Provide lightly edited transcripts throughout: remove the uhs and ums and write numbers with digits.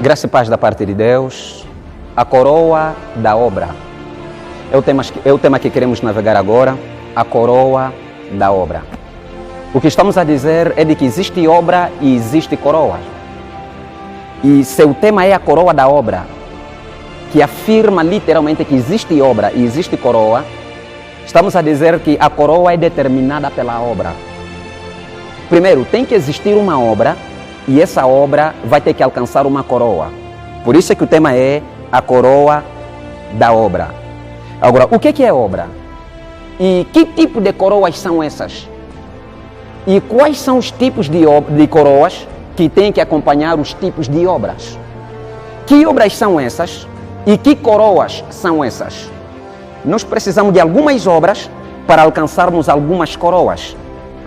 Graça e paz da parte de Deus. A coroa da obra. É o tema que queremos navegar agora. A coroa da obra. O que estamos a dizer é de que existe obra e existe coroa. E seu tema é a coroa da obra, que afirma literalmente que existe obra e existe coroa. Estamos a dizer que a coroa é determinada pela obra. Primeiro, tem que existir uma obra e essa obra vai ter que alcançar uma coroa. Por isso é que o tema é a coroa da obra. Agora, o que é obra? E que tipo de coroas são essas? E quais são os tipos de coroas que têm que acompanhar os tipos de obras? Que obras são essas? E que coroas são essas? Nós precisamos de algumas obras para alcançarmos algumas coroas.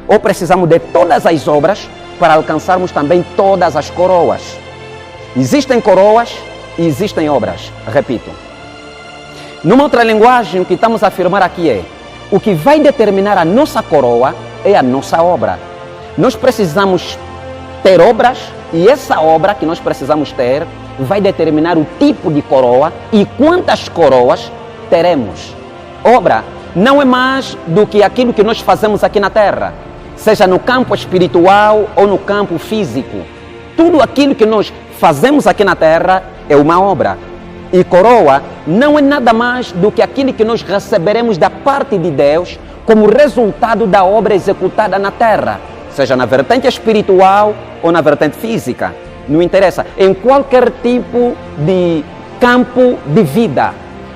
Ou precisamos de todas as obras para alcançarmos também todas as coroas. Existem coroas e existem obras. Repito. Numa outra linguagem, o que estamos a afirmar aqui é: o que vai determinar a nossa coroa é a nossa obra. Nós precisamos ter obras e essa obra que nós precisamos ter vai determinar o tipo de coroa e quantas coroas teremos. Obra não é mais do que aquilo que nós fazemos aqui na terra, seja no campo espiritual ou no campo físico. Tudo aquilo que nós fazemos aqui na terra é uma obra. E coroa não é nada mais do que aquilo que nós receberemos da parte de Deus como resultado da obra executada na terra, seja na vertente espiritual ou na vertente física. Não interessa, em qualquer tipo de campo de vida,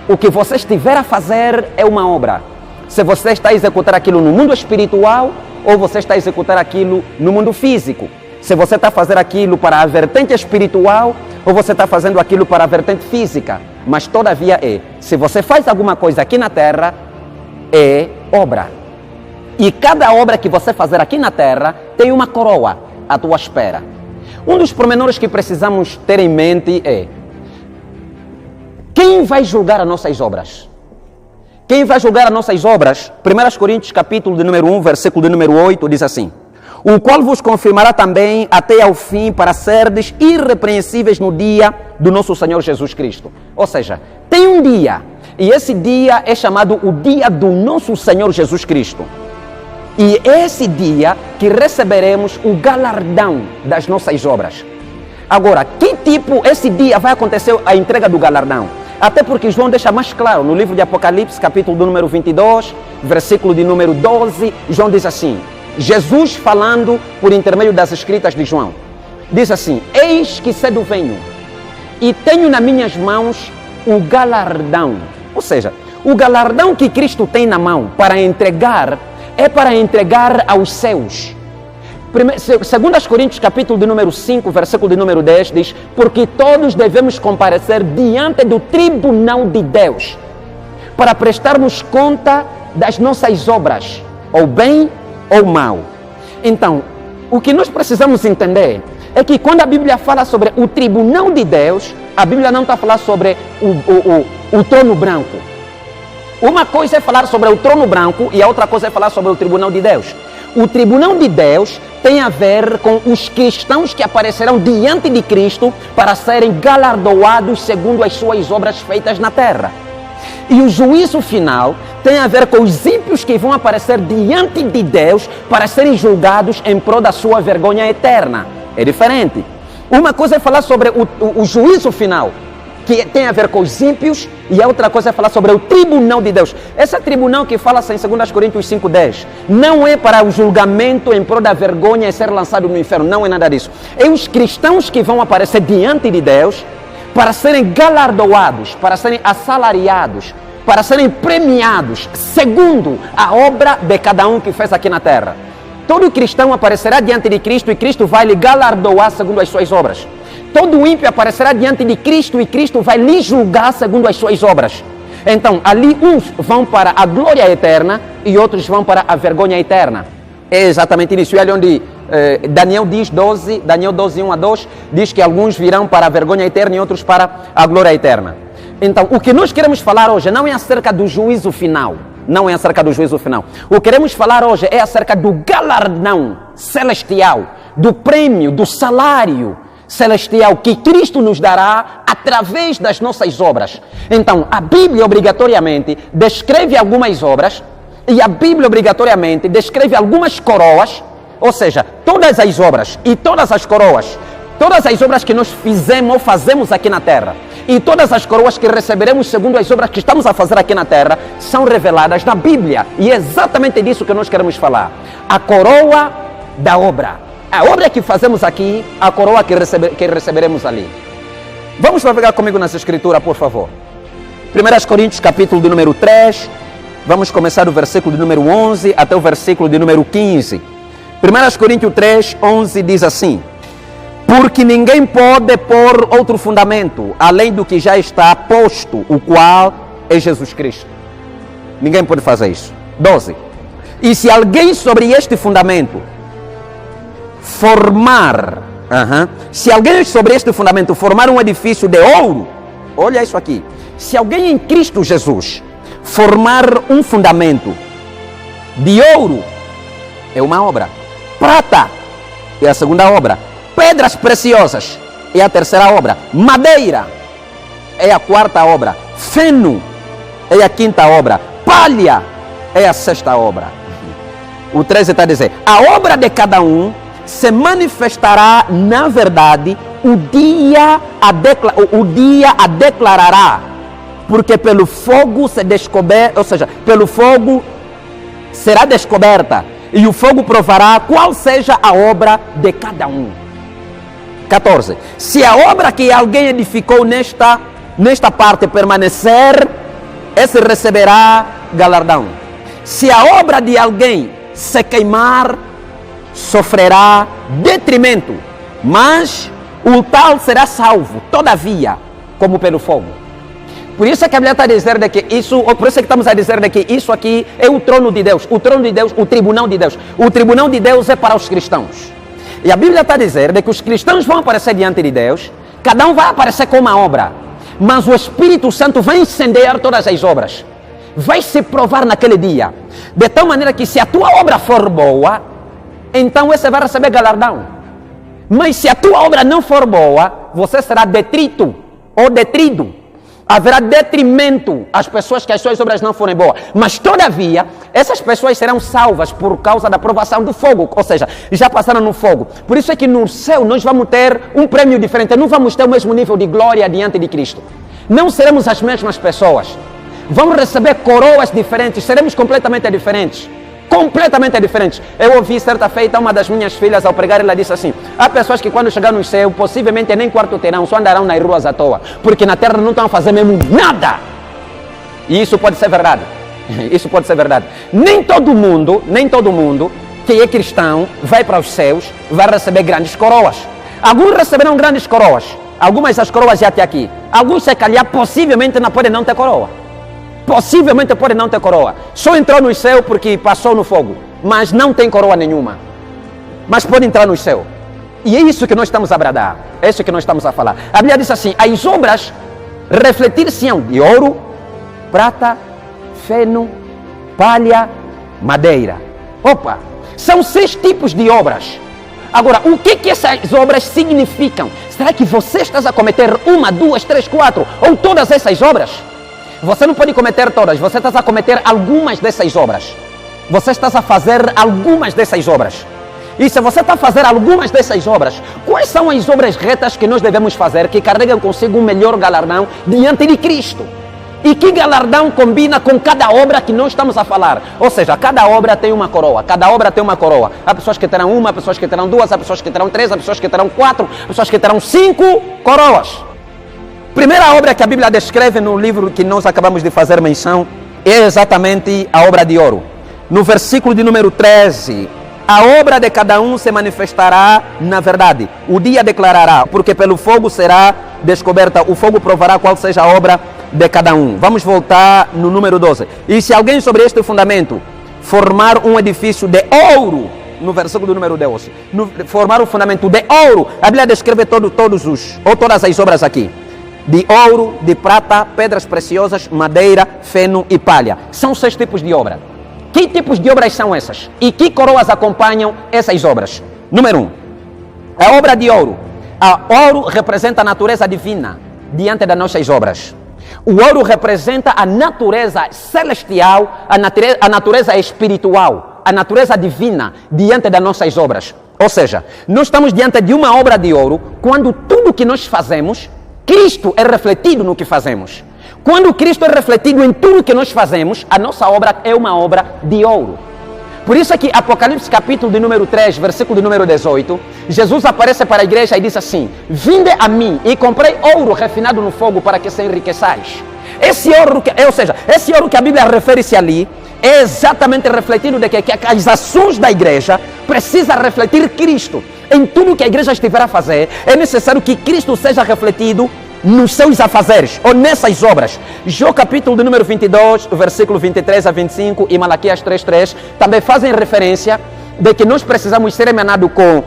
o que você estiver a fazer é uma obra. Se você está a executar aquilo no mundo espiritual ou você está a executar aquilo no mundo físico. Se você está a fazer aquilo para a vertente espiritual ou você está fazendo aquilo para a vertente física. Mas todavia se você faz alguma coisa aqui na terra, é obra. E cada obra que você fazer aqui na terra tem uma coroa à tua espera. Um dos pormenores que precisamos ter em mente é: quem vai julgar as nossas obras? Quem vai julgar as nossas obras? 1 Coríntios capítulo de número 1, versículo de número 8, diz assim: o qual vos confirmará também até ao fim, para serdes irrepreensíveis no dia do nosso Senhor Jesus Cristo. Ou seja, tem um dia, e esse dia é chamado o dia do nosso Senhor Jesus Cristo. E esse dia que receberemos o galardão das nossas obras. Agora, que tipo, esse dia vai acontecer a entrega do galardão? Até porque João deixa mais claro, no livro de Apocalipse, capítulo do número 22, versículo de número 12, João diz assim, Jesus falando por intermédio das escritas de João, diz assim: eis que cedo venho, e tenho nas minhas mãos o galardão. Ou seja, o galardão que Cristo tem na mão para entregar, é para entregar aos céus. 2 Coríntios capítulo de número 5, versículo de número 10 diz: porque todos devemos comparecer diante do tribunal de Deus para prestarmos conta das nossas obras, ou bem ou mal. Então, o que nós precisamos entender é que quando a Bíblia fala sobre o tribunal de Deus, a Bíblia não está a falar sobre o trono branco. Uma coisa é falar sobre o trono branco e a outra coisa é falar sobre o tribunal de Deus. O tribunal de Deus tem a ver com os cristãos que aparecerão diante de Cristo para serem galardoados segundo as suas obras feitas na terra. E o juízo final tem a ver com os ímpios que vão aparecer diante de Deus para serem julgados em prol da sua vergonha eterna. É diferente. Uma coisa é falar sobre o juízo final, que tem a ver com os ímpios, e a outra coisa é falar sobre o tribunal de Deus. Esse tribunal que fala-se em 2 Coríntios 5,10 não é para o julgamento em prol da vergonha e ser lançado no inferno, não é nada disso. É os cristãos que vão aparecer diante de Deus para serem galardoados, para serem assalariados, para serem premiados segundo a obra de cada um que fez aqui na terra. Todo cristão aparecerá diante de Cristo e Cristo vai lhe galardoar segundo as suas obras. Todo ímpio aparecerá diante de Cristo e Cristo vai lhe julgar segundo as suas obras. Então, ali uns vão para a glória eterna e outros vão para a vergonha eterna. É exatamente isso. E ali onde Daniel 12, 1 a 2, diz que alguns virão para a vergonha eterna e outros para a glória eterna. Então, o que nós queremos falar hoje não é acerca do juízo final. Não é acerca do juízo final. O que queremos falar hoje é acerca do galardão celestial, do prêmio, do salário celestial que Cristo nos dará através das nossas obras. Então, a Bíblia obrigatoriamente descreve algumas obras e a Bíblia obrigatoriamente descreve algumas coroas, ou seja, todas as obras e todas as coroas, todas as obras que nós fizemos ou fazemos aqui na terra e todas as coroas que receberemos segundo as obras que estamos a fazer aqui na terra são reveladas na Bíblia. E é exatamente disso que nós queremos falar. A coroa da obra. A obra que fazemos aqui, a coroa que receberemos ali. Vamos navegar comigo nessa escritura, por favor. 1 Coríntios, capítulo de número 3. Vamos começar do versículo de número 11 até o versículo de número 15. 1 Coríntios 3, 11 diz assim: porque ninguém pode pôr outro fundamento, além do que já está posto, o qual é Jesus Cristo. Ninguém pode fazer isso. 12. E se alguém sobre este fundamento se alguém sobre este fundamento formar um edifício de ouro, olha isso aqui, se alguém em Cristo Jesus formar um fundamento de ouro, é uma obra, prata é a segunda obra, pedras preciosas é a terceira obra, madeira é a quarta obra, feno é a quinta obra, palha é a sexta obra. O 13 está a dizer: a obra de cada um se manifestará na verdade, o dia a declarará, porque pelo fogo se descoberta, ou seja, pelo fogo será descoberta, e o fogo provará qual seja a obra de cada um. 14. Se a obra que alguém edificou nesta parte permanecer, esse receberá galardão. Se a obra de alguém se queimar, sofrerá detrimento, mas o tal será salvo, todavia, como pelo fogo. Por isso é que a Bíblia está a dizer de que isso, ou por isso é que estamos a dizer de que isso aqui é o trono de Deus, o trono de Deus, o tribunal de Deus. O tribunal de Deus é para os cristãos. E a Bíblia está a dizer de que os cristãos vão aparecer diante de Deus, cada um vai aparecer com uma obra, mas o Espírito Santo vai incendiar todas as obras, vai se provar naquele dia, de tal maneira que se a tua obra for boa, então você vai receber galardão. Mas se a tua obra não for boa, você será detrito ou detrido. Haverá detrimento às pessoas que as suas obras não forem boas. Mas todavia, essas pessoas serão salvas por causa da provação do fogo. Ou seja, já passaram no fogo. Por isso é que no céu nós vamos ter um prêmio diferente. Não vamos ter o mesmo nível de glória diante de Cristo. Não seremos as mesmas pessoas. Vamos receber coroas diferentes. Seremos completamente diferentes. Completamente diferentes. Eu ouvi certa feita uma das minhas filhas ao pregar, ela disse assim: há pessoas que quando chegar no céu possivelmente nem quarto terão, só andarão nas ruas à toa, porque na terra não estão a fazer mesmo nada. E isso pode ser verdade. Isso pode ser verdade. Nem todo mundo que é cristão vai para os céus, vai receber grandes coroas. Alguns receberão grandes coroas, algumas das coroas já tem aqui. Alguns se calhar possivelmente não podem não ter coroa. Possivelmente pode não ter coroa. Só entrou no céu porque passou no fogo, mas não tem coroa nenhuma. Mas pode entrar no céu. E é isso que nós estamos a bradar. É isso que nós estamos a falar. A Bíblia diz assim: as obras refletir-se-ão de ouro, prata, feno, palha, madeira. Opa! São 6 tipos de obras. Agora, o que essas obras significam? Será que você está a cometer 1, 2, 3, 4 ou todas essas obras? Você não pode cometer todas, você está a cometer algumas dessas obras. Você está a fazer algumas dessas obras. E se você está a fazer algumas dessas obras, quais são as obras retas que nós devemos fazer, que carregam consigo um melhor galardão diante de Cristo? E que galardão combina com cada obra que nós estamos a falar? Ou seja, cada obra tem uma coroa, cada obra tem uma coroa. Há pessoas que terão 1, há pessoas que terão 2, há pessoas que terão 3, há pessoas que terão 4, há pessoas que terão 5 coroas. Primeira obra que a Bíblia descreve no livro que nós acabamos de fazer menção é exatamente a obra de ouro. No versículo de número 13, a obra de cada um se manifestará na verdade. O dia declarará, porque pelo fogo será descoberta. O fogo provará qual seja a obra de cada um. Vamos voltar no número 12. E se alguém sobre este fundamento formar um edifício de ouro, no versículo do número 12, formar um fundamento de ouro, a Bíblia descreve todas as obras aqui. De ouro, de prata, pedras preciosas, madeira, feno e palha. São 6 tipos de obra. Que tipos de obras são essas? E que coroas acompanham essas obras? Número 1. A obra de ouro. O ouro representa a natureza divina diante das nossas obras. O ouro representa a natureza celestial, a natureza espiritual, a natureza divina diante das nossas obras. Ou seja, nós estamos diante de uma obra de ouro quando tudo que nós fazemos, Cristo é refletido no que fazemos. Quando Cristo é refletido em tudo que nós fazemos, a nossa obra é uma obra de ouro. Por isso é que Apocalipse capítulo de número 3, versículo de número 18, Jesus aparece para a igreja e diz assim: vinde a mim e comprei ouro refinado no fogo para que se enriqueçais. Esse ouro que a Bíblia refere-se ali, é exatamente refletido de que as ações da igreja precisam refletir Cristo. Em tudo que a igreja estiver a fazer, é necessário que Cristo seja refletido nos seus afazeres, ou nessas obras. Jó capítulo de número 22, versículo 23 a 25 e Malaquias 3:3 também fazem referência de que nós precisamos ser emanados com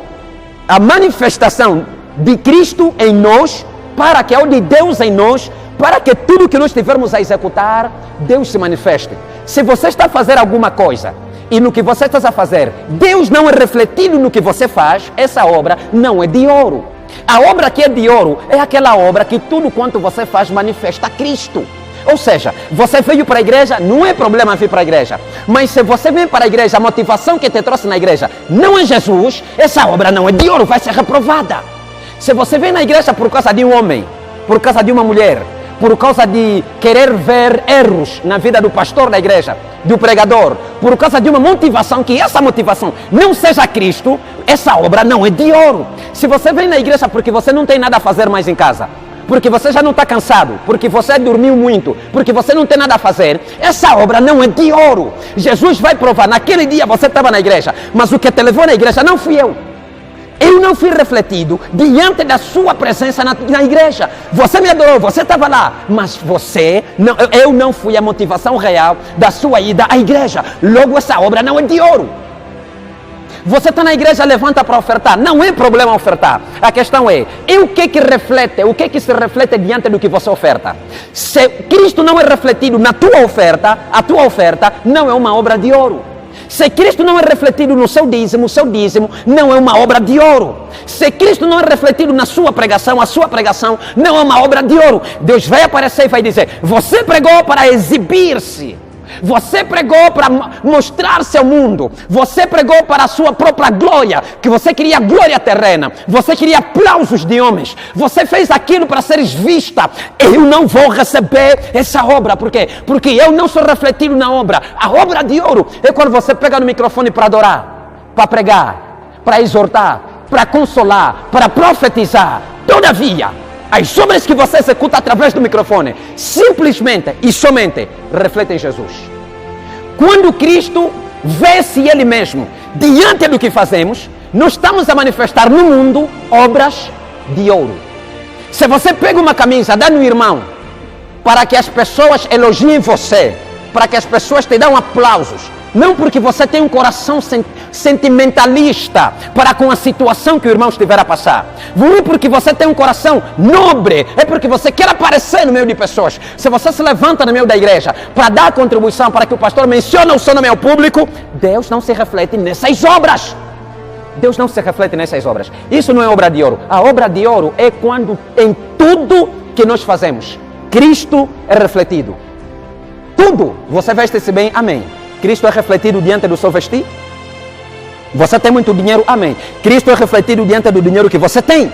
a manifestação de Cristo em nós, para que, ou de Deus em nós, para que tudo que nós estivermos a executar, Deus se manifeste. Se você está a fazer alguma coisa e no que você está a fazer, Deus não é refletido no que você faz, essa obra não é de ouro. A obra que é de ouro é aquela obra que tudo quanto você faz manifesta Cristo. Ou seja, você veio para a igreja, não é problema vir para a igreja. Mas se você vem para a igreja, a motivação que te trouxe na igreja não é Jesus, essa obra não é de ouro, vai ser reprovada. Se você vem na igreja por causa de um homem, por causa de uma mulher, por causa de querer ver erros na vida do pastor da igreja, do pregador, por causa de uma motivação, que essa motivação não seja Cristo, essa obra não é de ouro. Se você vem na igreja porque você não tem nada a fazer mais em casa, porque você já não está cansado, porque você dormiu muito, porque você não tem nada a fazer, essa obra não é de ouro. Jesus vai provar, naquele dia você estava na igreja, mas o que te levou na igreja não fui eu. Eu não fui refletido diante da sua presença na igreja. Você me adorou, você estava lá, mas eu não fui a motivação real da sua ida à igreja. Logo, essa obra não é de ouro. Você está na igreja, levanta para ofertar. Não é problema ofertar. A questão é, o que se reflete diante do que você oferta? Se Cristo não é refletido na tua oferta, a tua oferta não é uma obra de ouro. Se Cristo não é refletido no seu dízimo, o seu dízimo não é uma obra de ouro. Se Cristo não é refletido na sua pregação, a sua pregação não é uma obra de ouro. Deus vai aparecer e vai dizer: você pregou para exibir-se. Você pregou para mostrar-se ao mundo. Você pregou para a sua própria glória, que você queria glória terrena. Você queria aplausos de homens. Você fez aquilo para seres vista. Eu não vou receber essa obra. Por quê? Porque eu não sou refletido na obra. A obra de ouro é quando você pega no microfone para adorar, para pregar, para exortar, para consolar, para profetizar. Todavia, as obras que você executa através do microfone simplesmente e somente refletem Jesus. Quando Cristo vê-se Ele mesmo diante do que fazemos, nós estamos a manifestar no mundo obras de ouro. Se você pega uma camisa, dá no irmão, para que as pessoas elogiem você, para que as pessoas te dão aplausos, não porque você tem um coração sentimentalista para com a situação que o irmão estiver a passar. Não é porque você tem um coração nobre, é porque você quer aparecer no meio de pessoas. Se você se levanta no meio da igreja para dar contribuição, para que o pastor mencione o seu nome ao público, Deus não se reflete nessas obras. Deus não se reflete nessas obras. Isso não é obra de ouro. A obra de ouro é quando em tudo que nós fazemos, Cristo é refletido. Tudo. Você veste-se bem, amém. Cristo é refletido diante do seu vestir? Você tem muito dinheiro? Amém. Cristo é refletido diante do dinheiro que você tem?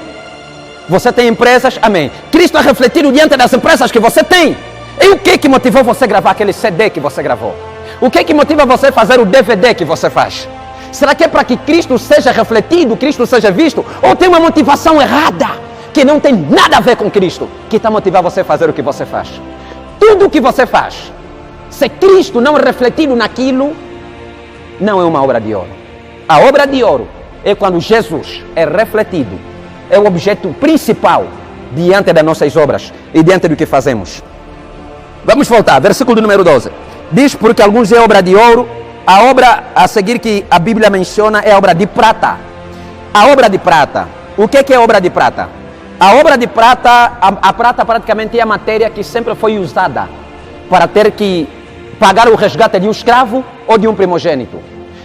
Você tem empresas? Amém. Cristo é refletido diante das empresas que você tem? E o que motivou você a gravar aquele CD que você gravou? O que motiva você a fazer o DVD que você faz? Será que é para que Cristo seja refletido, Cristo seja visto? Ou tem uma motivação errada, que não tem nada a ver com Cristo, que está a motivar você a fazer o que você faz? Tudo o que você faz, se Cristo não é refletido naquilo, não é uma obra de ouro. A obra de ouro é quando Jesus é refletido, é o objeto principal diante das nossas obras e diante do que fazemos. Vamos voltar, versículo número 12. Diz: porque alguns é obra de ouro, a obra a seguir que a Bíblia menciona é a obra de prata. A obra de prata, o que é obra de prata? A obra de prata, a prata praticamente é a matéria que sempre foi usada para ter que pagar o resgate de um escravo ou de um primogênito.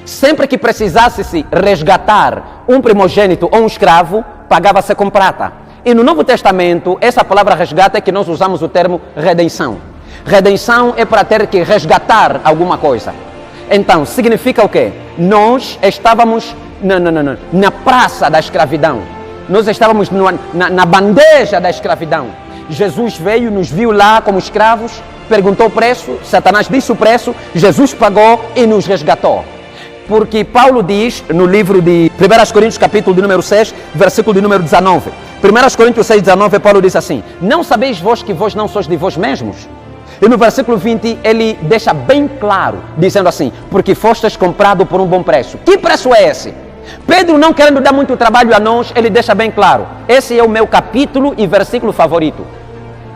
Sempre que precisasse se resgatar um primogênito ou um escravo, pagava-se com prata. E no Novo Testamento, essa palavra resgate é que nós usamos o termo redenção. Redenção é para ter que resgatar alguma coisa. Então, significa o quê? Nós estávamos na praça da escravidão. Nós estávamos na bandeja da escravidão. Jesus veio, nos viu lá como escravos, perguntou o preço, Satanás disse o preço, Jesus pagou e nos resgatou. Porque Paulo diz no livro de 1 Coríntios, capítulo de número 6, versículo de número 19. 1 Coríntios 6, 19, Paulo diz assim: não sabeis vós que vós não sois de vós mesmos? E no versículo 20 ele deixa bem claro, dizendo assim: porque fostes comprado por um bom preço. Que preço é esse? Pedro, não querendo dar muito trabalho a nós, ele deixa bem claro: esse é o meu capítulo e versículo favorito.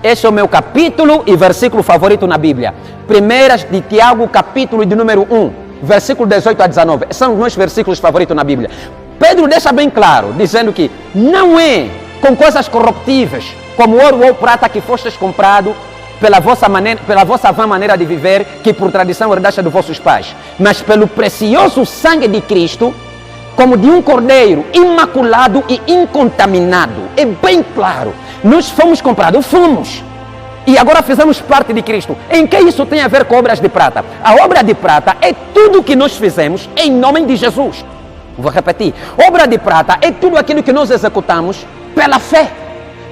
Esse é o meu capítulo e versículo favorito na Bíblia. 1 de Tiago, capítulo de número 1, versículo 18 a 19. São os meus versículos favoritos na Bíblia. Pedro deixa bem claro, dizendo que não é com coisas corruptíveis, como ouro ou prata, que fostes comprado pela vossa vã maneira de viver, que por tradição herdaste dos vossos pais, mas pelo precioso sangue de Cristo, como de um cordeiro imaculado e incontaminado. É bem claro, nós fomos comprados, fomos, e agora fizemos parte de Cristo. Em que isso tem a ver com obras de prata? A obra de prata é tudo que nós fizemos em nome de Jesus. Vou repetir: obra de prata é tudo aquilo que nós executamos pela fé,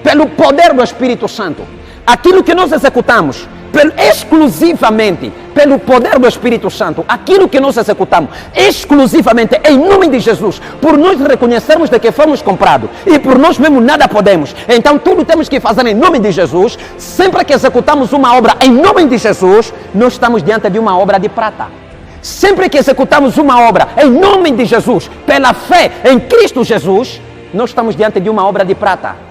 pelo poder do Espírito Santo. Aquilo que nós executamos exclusivamente pelo poder do Espírito Santo, aquilo que nós executamos exclusivamente em nome de Jesus, por nós reconhecermos de que fomos comprados e por nós mesmos nada podemos, então tudo temos que fazer em nome de Jesus. Sempre que executamos uma obra em nome de Jesus, nós estamos diante de uma obra de prata. Sempre que executamos uma obra em nome de Jesus, pela fé em Cristo Jesus, nós estamos diante de uma obra de prata.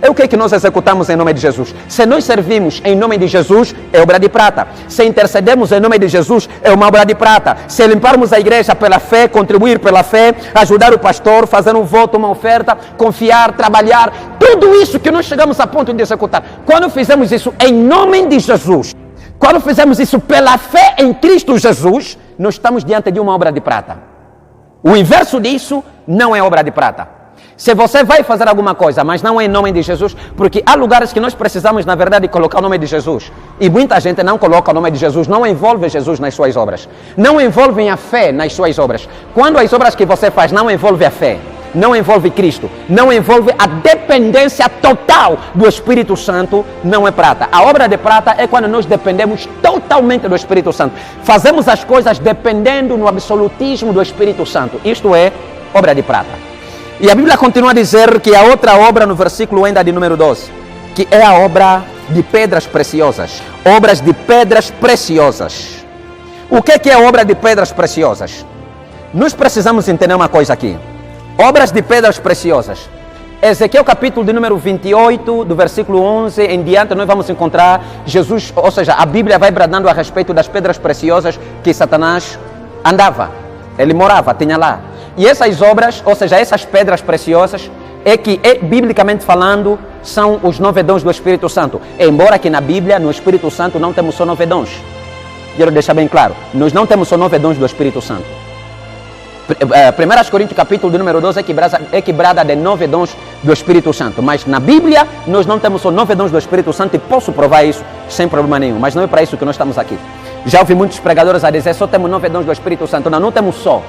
É o que nós executamos em nome de Jesus. Se nós servimos em nome de Jesus, é obra de prata. Se intercedemos em nome de Jesus, é uma obra de prata. Se limparmos a igreja pela fé, contribuir pela fé, ajudar o pastor, fazer um voto, uma oferta, confiar, trabalhar, tudo isso que nós chegamos a ponto de executar, quando fizemos isso em nome de Jesus, quando fizemos isso pela fé em Cristo Jesus, nós estamos diante de uma obra de prata. O inverso disso não é obra de prata. Se você vai fazer alguma coisa, mas não é em nome de Jesus, porque há lugares que nós precisamos, na verdade, colocar o nome de Jesus, e muita gente não coloca o nome de Jesus, não envolve Jesus nas suas obras, não envolvem a fé nas suas obras. Quando as obras que você faz não envolvem a fé, não envolve Cristo, não envolve a dependência total do Espírito Santo, não é prata. A obra de prata é quando nós dependemos totalmente do Espírito Santo. Fazemos as coisas dependendo no absolutismo do Espírito Santo. Isto é obra de prata. E a Bíblia continua a dizer que a outra obra, no versículo ainda de número 12, que é a obra de pedras preciosas. Obras de pedras preciosas. O que é a obra de pedras preciosas? Nós precisamos entender uma coisa aqui. Obras de pedras preciosas. Ezequiel capítulo de número 28, do versículo 11 em diante, nós vamos encontrar Jesus, ou seja, a Bíblia vai bradando a respeito das pedras preciosas que Satanás andava. Ele morava, tinha lá. E essas obras, ou seja, essas pedras preciosas, biblicamente falando, são os 9 dons do Espírito Santo. Embora que na Bíblia, no Espírito Santo, não temos só 9 dons. Quero deixar bem claro, nós não temos só 9 dons do Espírito Santo. 1 Coríntios capítulo de número 12 é que brada de 9 dons do Espírito Santo. Mas na Bíblia, nós não temos só 9 dons do Espírito Santo, e posso provar isso sem problema nenhum. Mas não é para isso que nós estamos aqui. Já ouvi muitos pregadores a dizer, só temos 9 dons do Espírito Santo. Não temos só.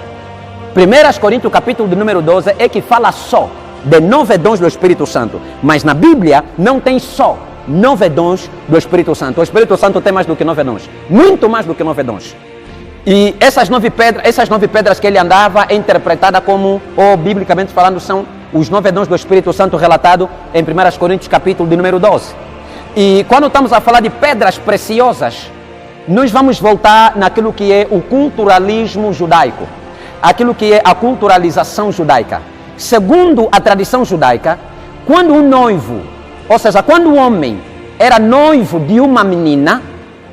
1 Coríntios capítulo de número 12 é que fala só de 9 dons do Espírito Santo. Mas na Bíblia não tem só 9 dons do Espírito Santo. O Espírito Santo tem mais do que 9 dons. Muito mais do que 9 dons. E essas 9 pedras que ele andava é interpretada como, ou biblicamente falando, são os 9 dons do Espírito Santo relatado em 1 Coríntios capítulo de número 12. E quando estamos a falar de pedras preciosas, nós vamos voltar naquilo que é o culturalismo judaico. Aquilo que é a culturalização judaica. Segundo a tradição judaica, quando um noivo, ou seja, quando um homem era noivo de uma menina,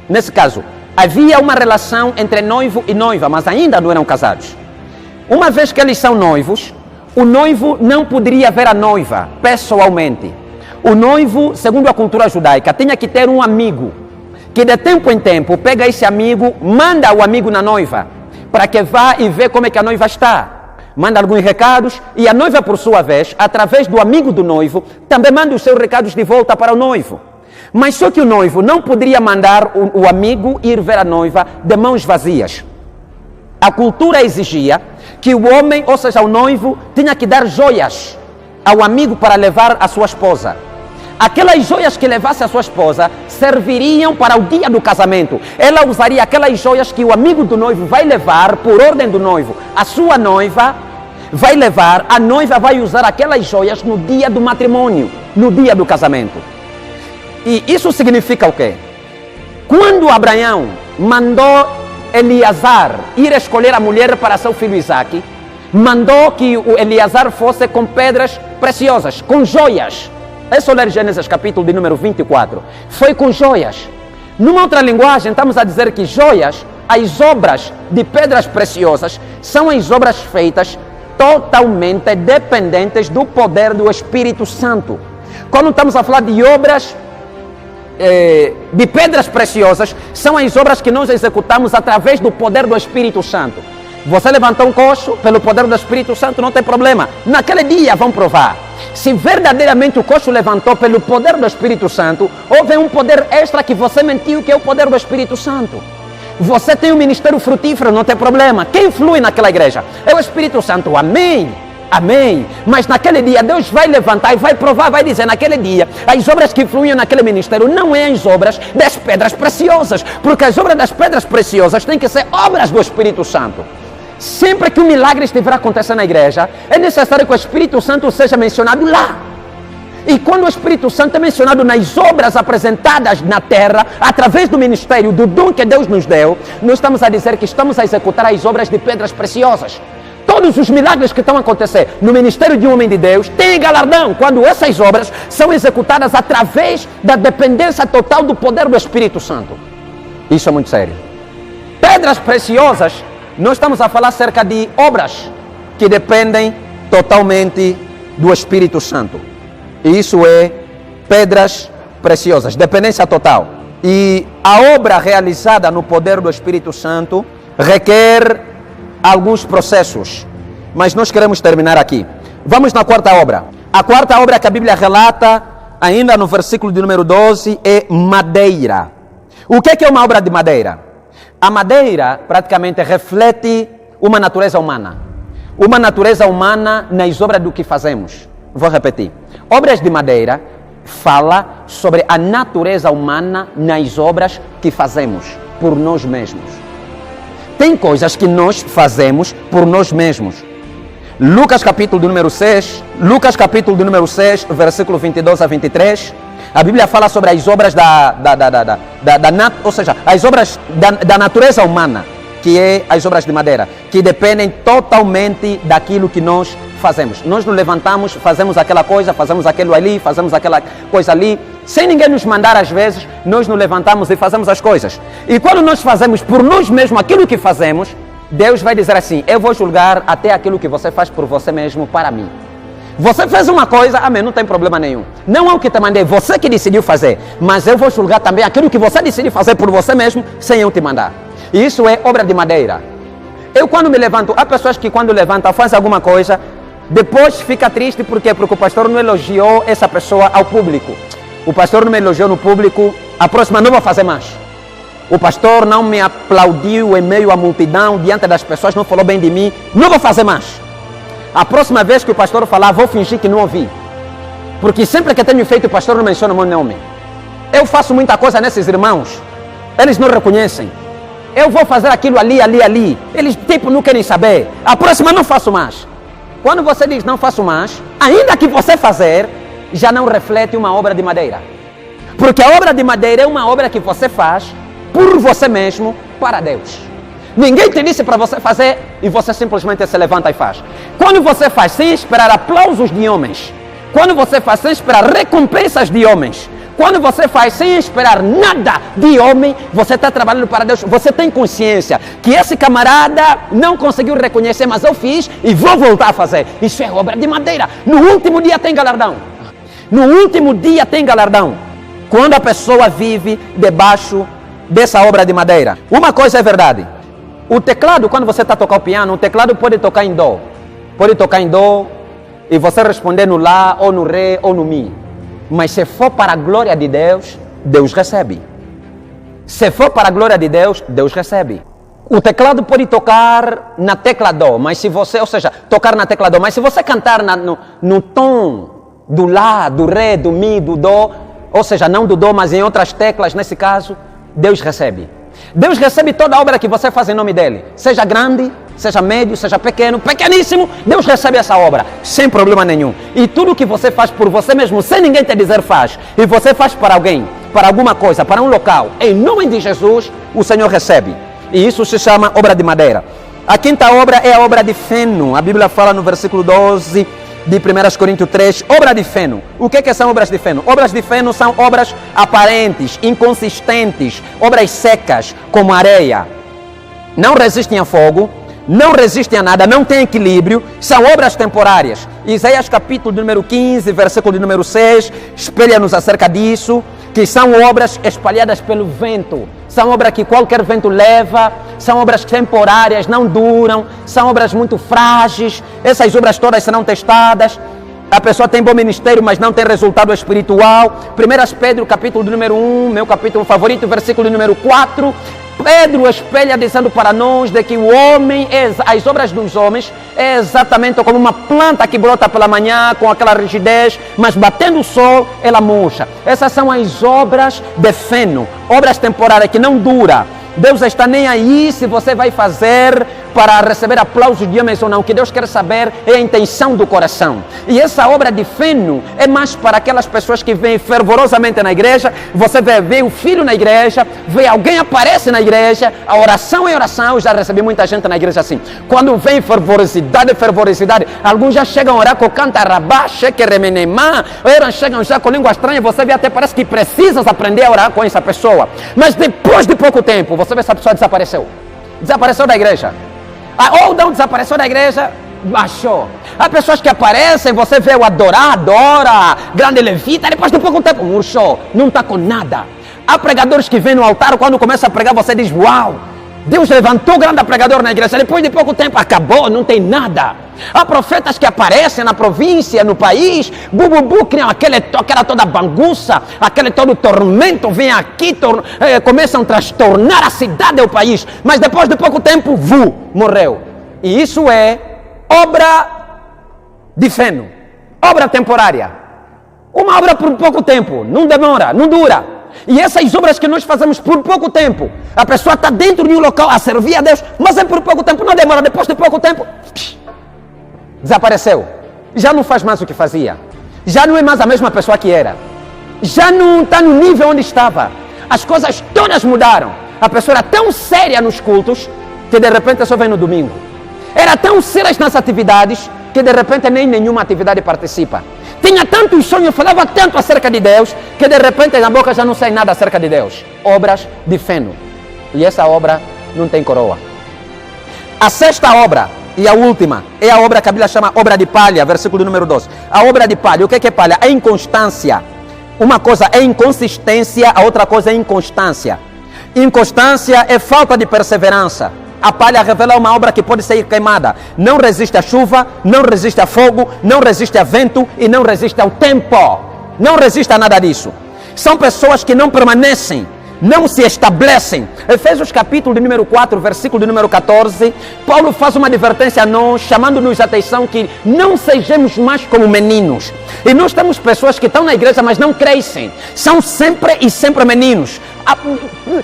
nesse caso, havia uma relação entre noivo e noiva, mas ainda não eram casados. Uma vez que eles são noivos, o noivo não poderia ver a noiva pessoalmente. O noivo, segundo a cultura judaica, tinha que ter um amigo, que de tempo em tempo pega esse amigo, manda o amigo na noiva, para que vá e vê como é que a noiva está. manda alguns recados e a noiva, por sua vez, através do amigo do noivo, também manda os seus recados de volta para o noivo. Mas só que o noivo não poderia mandar o amigo ir ver a noiva de mãos vazias. A cultura exigia que o homem, ou seja, o noivo, tinha que dar joias ao amigo para levar a sua esposa. Aquelas joias que levasse a sua esposa serviriam para o dia do casamento. Ela usaria aquelas joias que o amigo do noivo vai levar por ordem do noivo. A sua noiva vai levar, a noiva vai usar aquelas joias no dia do matrimônio, no dia do casamento. E isso significa o quê? Quando Abraão mandou Eleazar ir escolher a mulher para seu filho Isaque, mandou que o Eleazar fosse com pedras preciosas, com joias. É só ler Gênesis capítulo de número 24. Foi com joias. Numa outra linguagem, estamos a dizer que joias, as obras de pedras preciosas, são as obras feitas totalmente dependentes do poder do Espírito Santo. Quando estamos a falar de obras de pedras preciosas, são as obras que nós executamos através do poder do Espírito Santo. Você levantou um coxo pelo poder do Espírito Santo, não tem problema. Naquele dia vão provar. Se verdadeiramente o coxo levantou pelo poder do Espírito Santo, houve um poder extra que você mentiu, que é o poder do Espírito Santo. Você tem um ministério frutífero, não tem problema. Quem flui naquela igreja? É o Espírito Santo. Amém. Amém. Mas naquele dia Deus vai levantar e vai provar, vai dizer naquele dia, as obras que fluem naquele ministério não é as obras das pedras preciosas, porque as obras das pedras preciosas têm que ser obras do Espírito Santo. Sempre que um milagre estiver acontecendo na igreja, é necessário que o Espírito Santo seja mencionado lá. E quando o Espírito Santo é mencionado nas obras apresentadas na terra, através do ministério, do dom que Deus nos deu, nós estamos a dizer que estamos a executar as obras de pedras preciosas. Todos os milagres que estão a acontecer no ministério de um homem de Deus têm galardão quando essas obras são executadas através da dependência total do poder do Espírito Santo. Isso é muito sério. Pedras preciosas, nós estamos a falar acerca de obras que dependem totalmente do Espírito Santo. E isso é pedras preciosas, dependência total. E a obra realizada no poder do Espírito Santo requer alguns processos, mas nós queremos terminar aqui. Vamos na quarta obra. A quarta obra que a Bíblia relata, ainda no versículo de número 12, é madeira. O que é uma obra de madeira? A madeira praticamente reflete uma natureza humana. Uma natureza humana nas obras do que fazemos. Vou repetir. Obras de madeira fala sobre a natureza humana nas obras que fazemos por nós mesmos. Tem coisas que nós fazemos por nós mesmos. Lucas capítulo de número 6, versículo 22 a 23, a Bíblia fala sobre as obras ou seja, as obras da natureza humana, que é as obras de madeira, que dependem totalmente daquilo que nós fazemos. Nós nos levantamos, fazemos aquela coisa, fazemos aquilo ali, fazemos aquela coisa ali, sem ninguém nos mandar às vezes, nós nos levantamos e fazemos as coisas. E quando nós fazemos por nós mesmos aquilo que fazemos, Deus vai dizer assim: eu vou julgar até aquilo que você faz por você mesmo para mim. Você fez uma coisa, amém, não tem problema nenhum. Não é o que te mandei, você que decidiu fazer. Mas eu vou julgar também aquilo que você decidiu fazer por você mesmo, sem eu te mandar. E isso é obra de madeira. Eu quando me levanto, há pessoas que quando levantam, fazem alguma coisa, depois fica triste, por quê? Porque o pastor não elogiou essa pessoa ao público. O pastor não me elogiou no público, a próxima não vou fazer mais. O pastor não me aplaudiu em meio à multidão, diante das pessoas, não falou bem de mim, não vou fazer mais. A próxima vez que o pastor falar, vou fingir que não ouvi. Porque sempre que tenho feito, o pastor não menciona o meu nome. Eu faço muita coisa nesses irmãos, eles não reconhecem. Eu vou fazer aquilo ali. Eles tipo não querem saber. A próxima não faço mais. Quando você diz não faço mais, ainda que você fazer, já não reflete uma obra de madeira. Porque a obra de madeira é uma obra que você faz por você mesmo, para Deus. Ninguém te disse para você fazer e você simplesmente se levanta e faz. Quando você faz sem esperar aplausos de homens, quando você faz sem esperar recompensas de homens, quando você faz sem esperar nada de homem, você está trabalhando para Deus. Você tem consciência que esse camarada não conseguiu reconhecer, mas eu fiz e vou voltar a fazer. Isso é obra de madeira. No último dia tem galardão. No último dia tem galardão. Quando a pessoa vive debaixo dessa obra de madeira. Uma coisa é verdade. O teclado, quando você está a tocar o piano, o teclado pode tocar em dó. pode tocar em dó e você responder no lá, ou no ré, ou no mi. Mas se for para a glória de Deus, Deus recebe. Se for para a glória de Deus, Deus recebe. O teclado pode tocar na tecla dó, mas se você, ou seja, tocar na tecla dó, mas se você cantar no tom do lá, do ré, do mi, do dó, ou seja, não do dó, mas em outras teclas, nesse caso, Deus recebe. Deus recebe toda a obra que você faz em nome dele. Seja grande, seja médio, seja pequeno, pequeníssimo, Deus recebe essa obra, sem problema nenhum. E tudo que você faz por você mesmo, sem ninguém te dizer faz, e você faz para alguém, para alguma coisa, para um local, em nome de Jesus, o Senhor recebe. E isso se chama obra de madeira. A quinta obra é a obra de feno. A Bíblia fala no versículo 12 de 1 Coríntios 3, obra de feno. O que são obras de feno? Obras de feno são obras aparentes, inconsistentes, obras secas, como areia. Não resistem a fogo, não resistem a nada, não têm equilíbrio, são obras temporárias. Isaías capítulo número 15, versículo número 6, espelha-nos acerca disso, que são obras espalhadas pelo vento. São obras que qualquer vento leva, são obras temporárias, não duram, são obras muito frágeis. Essas obras todas serão testadas. A pessoa tem bom ministério, mas não tem resultado espiritual. 1 Pedro, capítulo número 1, meu capítulo favorito, versículo número 4. Pedro espelha dizendo para nós de que o homem, as obras dos homens, é exatamente como uma planta que brota pela manhã com aquela rigidez, mas batendo o sol, ela murcha. Essas são as obras de feno, obras temporárias que não duram. Deus está nem aí se você vai fazer para receber aplausos de homens ou não. O que Deus quer saber é a intenção do coração. E essa obra de feno é mais para aquelas pessoas que vêm fervorosamente na igreja. Você vê o filho na igreja, vê alguém aparece na igreja, a oração é oração. Eu já recebi muita gente na igreja assim. Quando vem fervorosidade, alguns já chegam a orar com cantarabá, chequeremenemá, chegam já com língua estranha. Você vê até parece que precisas aprender a orar com essa pessoa. Mas depois de pouco tempo, você vê essa pessoa desapareceu. Desapareceu da igreja. Ou não desapareceu da igreja, baixou. Há pessoas que aparecem, você vê o adora, grande levita, depois de pouco tempo, murchou, não está com nada. Há pregadores que vêm no altar, quando começa a pregar, você diz, uau, Deus levantou grande pregador na igreja, depois de pouco tempo acabou, não tem nada. Há profetas que aparecem na província, no país, criam aquela toda bagunça, aquele todo tormento, vem aqui, começam a transtornar a cidade e o país, mas depois de pouco tempo, morreu. E isso é obra de feno, obra temporária, uma obra por pouco tempo, não demora, não dura. E essas obras que nós fazemos por pouco tempo, a pessoa está dentro de um local a servir a Deus, mas é por pouco tempo, não demora, depois de pouco tempo, desapareceu. Já não faz mais o que fazia. Já não é mais a mesma pessoa que era. Já não está no nível onde estava. As coisas todas mudaram. A pessoa era tão séria nos cultos que de repente só vem no domingo. Era tão séria nas atividades que de repente nem nenhuma atividade participa. Tinha tantos sonhos, falava tanto acerca de Deus que de repente na boca já não sai nada acerca de Deus. Obras de feno. E essa obra não tem coroa. A sexta obra e a última é a obra que a Bíblia chama obra de palha, versículo número 12. A obra de palha, o que é palha? É inconstância. Uma coisa é inconsistência, a outra coisa é inconstância. Inconstância é falta de perseverança. A palha revela uma obra que pode ser queimada. Não resiste à chuva, não resiste a fogo, não resiste a vento e não resiste ao tempo. Não resiste a nada disso. São pessoas que não permanecem, não se estabelecem. Efésios capítulo de número 4, versículo de número 14, Paulo faz uma advertência a nós, chamando-nos a atenção que não sejamos mais como meninos. E nós temos pessoas que estão na igreja, mas não crescem. São sempre e sempre meninos.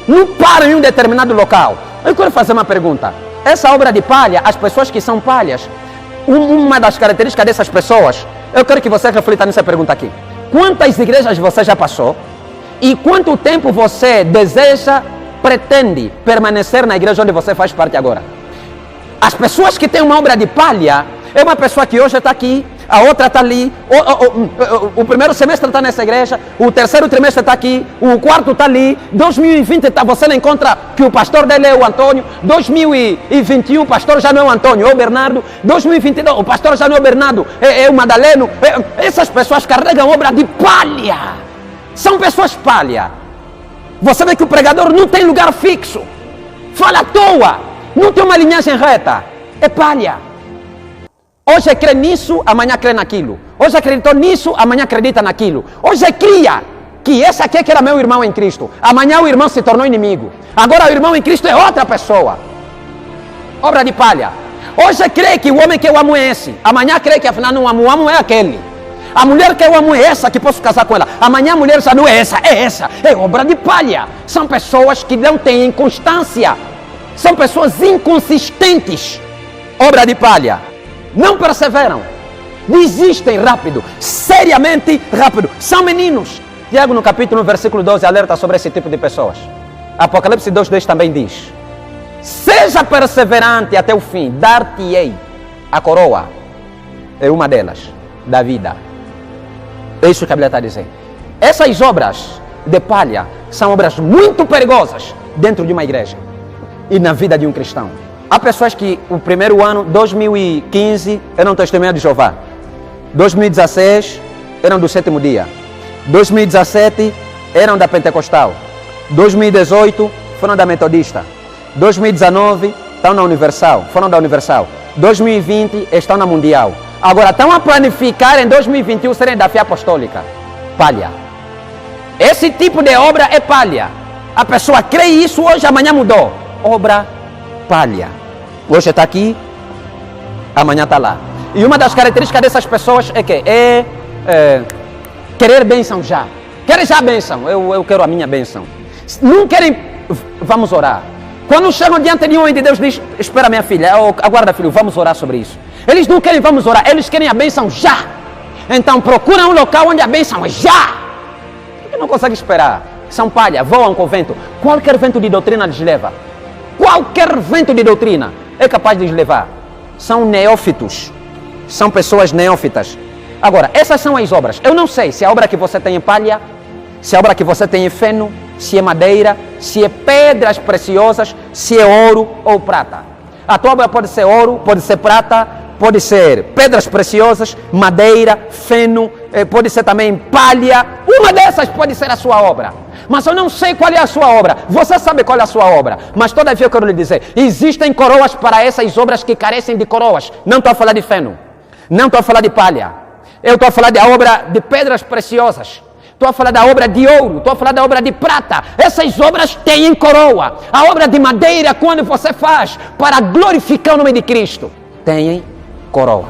Não param em um determinado local. Eu quero fazer uma pergunta. Essa obra de palha, as pessoas que são palhas, uma das características dessas pessoas, eu quero que você reflita nessa pergunta aqui. Quantas igrejas você já passou? E quanto tempo você deseja, pretende permanecer na igreja onde você faz parte agora? As pessoas que têm uma obra de palha, é uma pessoa que hoje está aqui, a outra está ali, o primeiro semestre está nessa igreja, o terceiro trimestre está aqui, o quarto está ali, 2020 você não encontra que o pastor dele é o Antônio, 2021 o pastor já não é o Antônio, é o Bernardo, 2022 o pastor já não é o Bernardo, é o Madaleno. Essas pessoas carregam obra de palha, são pessoas palha. Você vê que o pregador não tem lugar fixo, fala à toa, não tem uma linhagem reta, é palha. Hoje crê nisso, amanhã crê naquilo. Hoje acreditou nisso, amanhã acredita naquilo. Hoje cria que esse aqui que era meu irmão em Cristo. Amanhã o irmão se tornou inimigo. Agora o irmão em Cristo é outra pessoa. Obra de palha. Hoje crê que o homem que eu amo é esse. Amanhã crê que afinal não amo, o amo é aquele. A mulher que eu amo é essa, que posso casar com ela. Amanhã a mulher já não é essa, é essa. É obra de palha. São pessoas que não têm constância. São pessoas inconsistentes. Obra de palha. Não perseveram. Desistem rápido. Seriamente rápido. São meninos. Tiago no capítulo 1, versículo 12, alerta sobre esse tipo de pessoas. Apocalipse 2:10 também diz: seja perseverante até o fim, dar-te-ei a coroa. É uma delas, da vida. É isso que a Bíblia está dizendo. Essas obras de palha são obras muito perigosas dentro de uma igreja e na vida de um cristão. Há pessoas que o primeiro ano, 2015, eram testemunhas de Jeová. 2016, eram do sétimo dia. 2017, eram da Pentecostal. 2018, foram da Metodista. 2019, estão na Universal, foram da Universal. 2020, estão na Mundial. Agora, estão a planificar em 2021 serem da Fé Apostólica. Palha. Esse tipo de obra é palha. A pessoa crê isso hoje, amanhã mudou. Obra palha. Hoje está aqui, amanhã está lá. E uma das características dessas pessoas é que querer bênção já. Querem já a bênção. Eu quero a minha bênção. Não querem, vamos orar. Quando chegam diante de um homem de Deus, diz: espera minha filha, aguarda filho, vamos orar sobre isso. Eles não querem vamos orar, eles querem a bênção já. Então procuram um local onde a bênção é já. Porque não conseguem esperar. São palha, voam com o vento. Qualquer vento de doutrina lhes leva. Qualquer vento de doutrina é capaz de lhes levar. São neófitos. São pessoas neófitas. Agora, essas são as obras. Eu não sei se a obra que você tem é palha, se a obra que você tem é feno, se é madeira, se é pedras preciosas, se é ouro ou prata. A tua obra pode ser ouro, pode ser prata, pode ser pedras preciosas, madeira, feno, pode ser também palha. Uma dessas pode ser a sua obra. Mas eu não sei qual é a sua obra. Você sabe qual é a sua obra. Mas todavia eu quero lhe dizer, existem coroas para essas obras que carecem de coroas. Não estou a falar de feno. Não estou a falar de palha. Eu estou a falar da obra de pedras preciosas. Estou a falar da obra de ouro, estou a falar da obra de prata. Essas obras têm coroa. A obra de madeira, quando você faz para glorificar o nome de Cristo, tem coroa.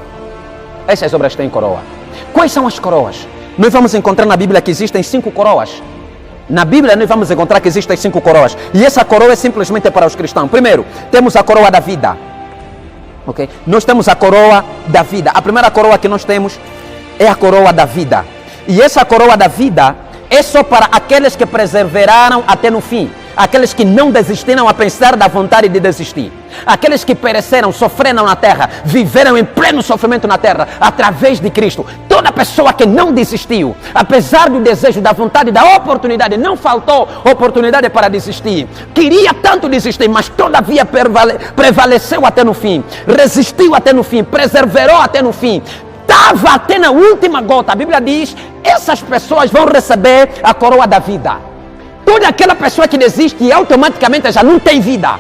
Essas obras têm coroa. Quais são as coroas? Nós vamos encontrar na Bíblia que existem 5 coroas. Na Bíblia nós vamos encontrar que existem 5 coroas. E essa coroa é simplesmente para os cristãos. Primeiro, temos a coroa da vida. Okay? Nós temos a coroa da vida. A primeira coroa que nós temos é a coroa da vida. E essa coroa da vida é só para aqueles que perseveraram até no fim. Aqueles que não desistiram a pensar da vontade de desistir. Aqueles que pereceram, sofreram na terra, viveram em pleno sofrimento na terra, através de Cristo. Toda pessoa que não desistiu, apesar do desejo, da vontade, da oportunidade, não faltou oportunidade para desistir. Queria tanto desistir, mas todavia prevaleceu até no fim. Resistiu até no fim, perseverou até no fim. Estava até na última gota. A Bíblia diz, essas pessoas vão receber a coroa da vida. Toda aquela pessoa que desiste automaticamente já não tem vida.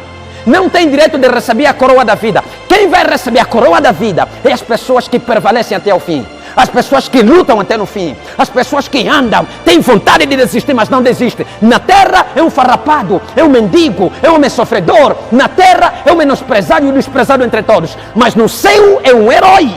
Não tem direito de receber a coroa da vida. Quem vai receber a coroa da vida é as pessoas que prevalecem até o fim. As pessoas que lutam até no fim. As pessoas que andam, têm vontade de desistir, mas não desistem. Na terra é um farrapado, é um mendigo, é um homem sofredor. Na terra é um menosprezado e um desprezado entre todos. Mas no céu é um herói.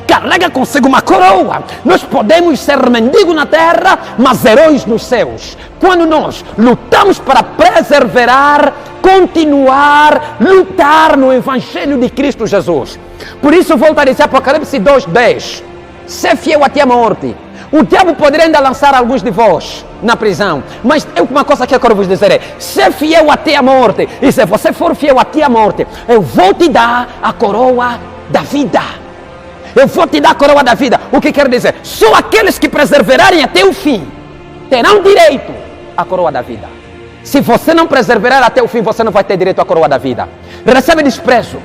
Carrega consigo uma coroa. Nós podemos ser mendigos na terra, mas heróis nos céus. Quando nós lutamos para perseverar, continuar, lutar no Evangelho de Cristo Jesus. Por isso volta a dizer Apocalipse 2:10. Ser fiel até a morte. O diabo poderia ainda lançar alguns de vós na prisão. Mas uma coisa que eu quero vos dizer é, ser fiel até a morte. E se você for fiel até a morte, eu vou te dar a coroa da vida. Eu vou te dar a coroa da vida. O que quer dizer? Só aqueles que perseverarem até o fim terão direito à coroa da vida. Se você não perseverar até o fim, você não vai ter direito à coroa da vida. Recebe desprezo,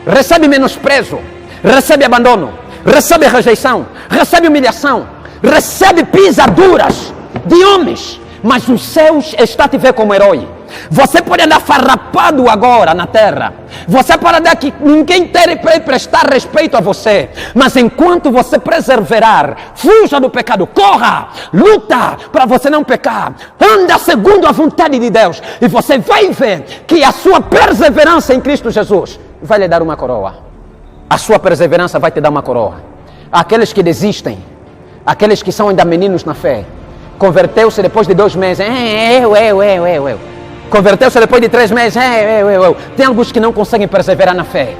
recebe menosprezo, recebe abandono, recebe rejeição, recebe humilhação, recebe pisaduras de homens. Mas os céus está te ver como herói. Você pode andar farrapado agora na terra. Você pode dar que ninguém tem para prestar respeito a você. Mas enquanto você perseverar, fuja do pecado, corra, luta para você não pecar. Anda segundo a vontade de Deus. E você vai ver que a sua perseverança em Cristo Jesus vai lhe dar uma coroa. A sua perseverança vai te dar uma coroa. Aqueles que desistem, aqueles que são ainda meninos na fé, converteu-se depois de 2 meses. Converteu-se depois de 3 meses. Tem alguns que não conseguem perseverar na fé.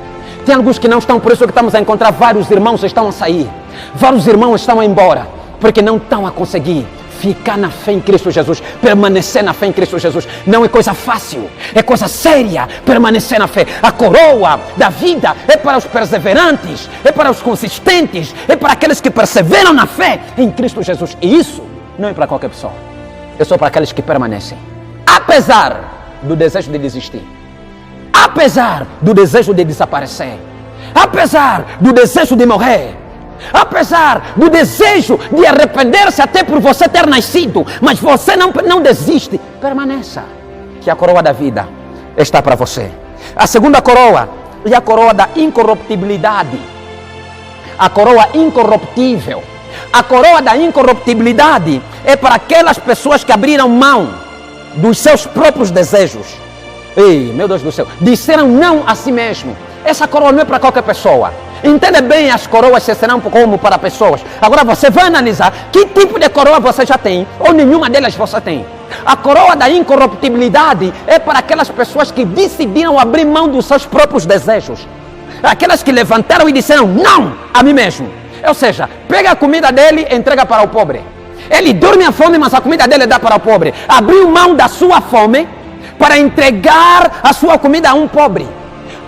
Tem alguns que não estão, por isso que estamos a encontrar vários irmãos estão a sair. Vários irmãos estão a ir embora, porque não estão a conseguir ficar na fé em Cristo Jesus, permanecer na fé em Cristo Jesus. Não é coisa fácil, é coisa séria permanecer na fé. A coroa da vida é para os perseverantes, é para os consistentes, é para aqueles que perseveram na fé em Cristo Jesus. E isso não é para qualquer pessoa, é só para aqueles que permanecem, apesar do desejo de desistir, apesar do desejo de desaparecer, apesar do desejo de morrer, apesar do desejo de arrepender-se até por você ter nascido, mas você não desiste, permaneça, que a coroa da vida está para você. A segunda coroa é a coroa da incorruptibilidade, a coroa incorruptível. A coroa da incorruptibilidade é para aquelas pessoas que abriram mão dos seus próprios desejos. Ei, meu Deus do céu, disseram não a si mesmo. Essa coroa não é para qualquer pessoa. Entenda bem, as coroas serão como para pessoas. Agora você vai analisar que tipo de coroa você já tem, ou nenhuma delas você tem. A coroa da incorruptibilidade é para aquelas pessoas que decidiram abrir mão dos seus próprios desejos. Aquelas que levantaram e disseram não a mim mesmo. Ou seja, pega a comida dele e entrega para o pobre. Ele dorme à fome, mas a comida dele dá para o pobre. Abriu mão da sua fome para entregar a sua comida a um pobre.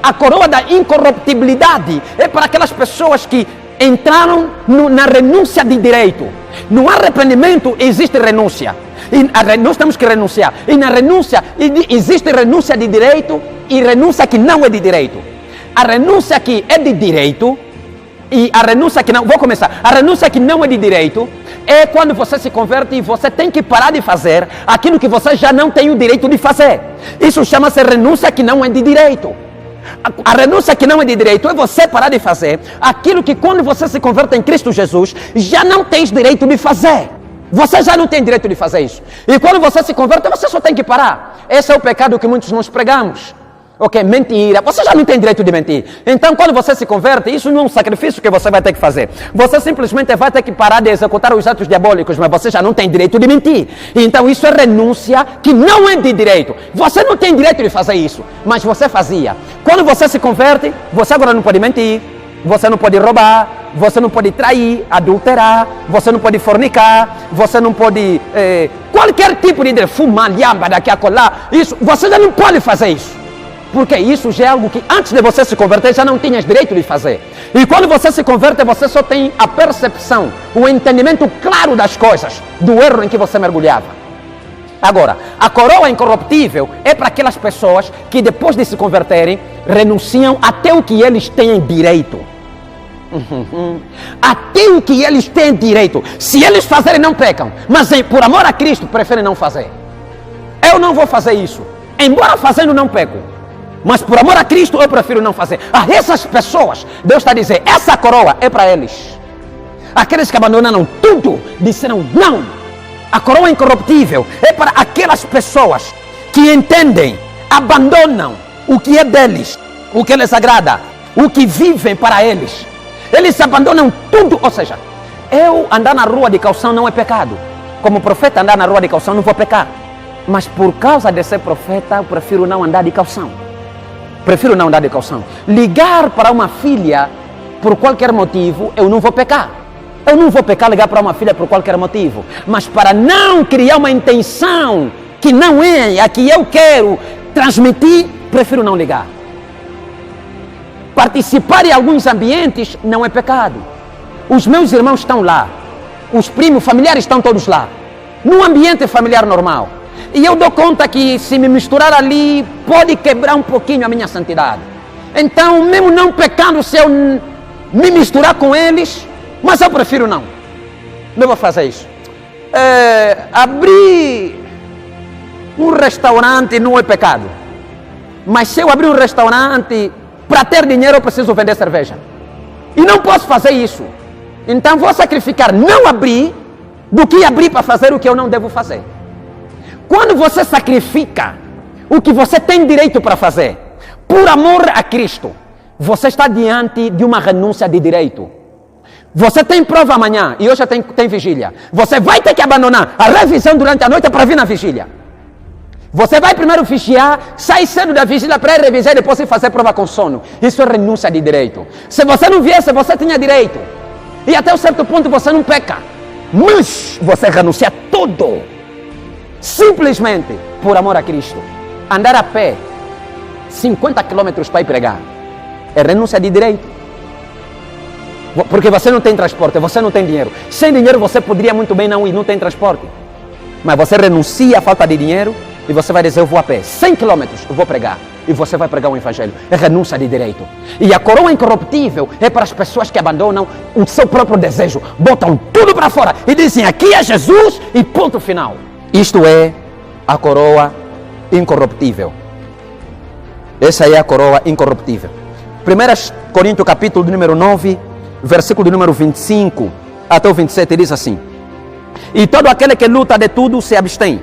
A coroa da incorruptibilidade é para aquelas pessoas que entraram na renúncia de direito. No arrependimento existe renúncia. E nós temos que renunciar. E na renúncia existe renúncia de direito e renúncia que não é de direito. A renúncia que é de direito e a renúncia que não... Vou começar. A renúncia que não é de direito é quando você se converte e você tem que parar de fazer aquilo que você já não tem o direito de fazer. Isso chama-se renúncia que não é de direito. A renúncia que não é de direito é você parar de fazer aquilo que quando você se converte em Cristo Jesus já não tens direito de fazer. Você já não tem direito de fazer isso. E quando você se converte, você só tem que parar. Esse é o pecado que muitos nós pregamos. Ok, mentira. Você já não tem direito de mentir. Então, quando você se converte, isso não é um sacrifício que você vai ter que fazer. Você simplesmente vai ter que parar de executar os atos diabólicos, mas você já não tem direito de mentir. Então, isso é renúncia que não é de direito. Você não tem direito de fazer isso, mas você fazia. Quando você se converte, você agora não pode mentir, você não pode roubar, você não pode trair, adulterar, você não pode fornicar, você não pode... qualquer tipo de fumar, lhamba, daqui a colar, isso, você já não pode fazer isso. Porque isso já é algo que antes de você se converter já não tinhas direito de fazer. E quando você se converte, você só tem a percepção, o entendimento claro das coisas, do erro em que você mergulhava. Agora, a coroa incorruptível é para aquelas pessoas que depois de se converterem, renunciam até o que eles têm direito. Até o que eles têm direito. Se eles fazerem, não pecam. Mas por amor a Cristo, preferem não fazer. Eu não vou fazer isso. Embora fazendo, não peco. Mas por amor a Cristo eu prefiro não fazer. Essas pessoas, Deus está dizendo, essa coroa é para eles. Aqueles que abandonaram tudo, disseram não. A coroa incorruptível é para aquelas pessoas que entendem, abandonam o que é deles, o que lhes agrada, o que vivem para eles. Eles abandonam tudo, ou seja, eu andar na rua de calção não é pecado. Como profeta andar na rua de calção não vou pecar. Mas por causa de ser profeta eu prefiro não andar de calção. Prefiro não andar de calção. Ligar para uma filha por qualquer motivo, eu não vou pecar. Eu não vou pecar ligar para uma filha por qualquer motivo. Mas para não criar uma intenção que não é a que eu quero transmitir, prefiro não ligar. Participar em alguns ambientes não é pecado. Os meus irmãos estão lá. Os primos, familiares estão todos lá. Num ambiente familiar normal. E eu dou conta que se me misturar ali, pode quebrar um pouquinho a minha santidade. Então, mesmo não pecando, se eu me misturar com eles, mas eu prefiro não. Não vou fazer isso. Abrir Um restaurante não é pecado. Mas se eu abrir um restaurante, para ter dinheiro eu preciso vender cerveja. E não posso fazer isso. Então vou sacrificar não abrir do que abrir para fazer o que eu não devo fazer. Quando você sacrifica o que você tem direito para fazer, por amor a Cristo, você está diante de uma renúncia de direito. Você tem prova amanhã e hoje tem vigília. Você vai ter que abandonar a revisão durante a noite para vir na vigília. Você vai primeiro vigiar, sai cedo da vigília para ir revisar e depois ir fazer prova com sono. Isso é renúncia de direito. Se você não viesse, você tinha direito. E até um certo ponto você não peca. Mas você renuncia a tudo. Simplesmente por amor a Cristo. Andar a pé 50 quilômetros para ir pregar é renúncia de direito. Porque você não tem transporte, você não tem dinheiro. Sem dinheiro você poderia muito bem não ir, não tem transporte. Mas você renuncia à falta de dinheiro e você vai dizer, eu vou a pé 100 quilômetros, eu vou pregar. E você vai pregar o evangelho. É renúncia de direito. E a coroa incorruptível é para as pessoas que abandonam o seu próprio desejo. Botam tudo para fora e dizem, aqui é Jesus e ponto final. Isto é a coroa incorruptível. Essa é a coroa incorruptível. 1 Coríntios capítulo de número 9, versículo de número 25 até o 27 diz assim: e todo aquele que luta de tudo se abstém.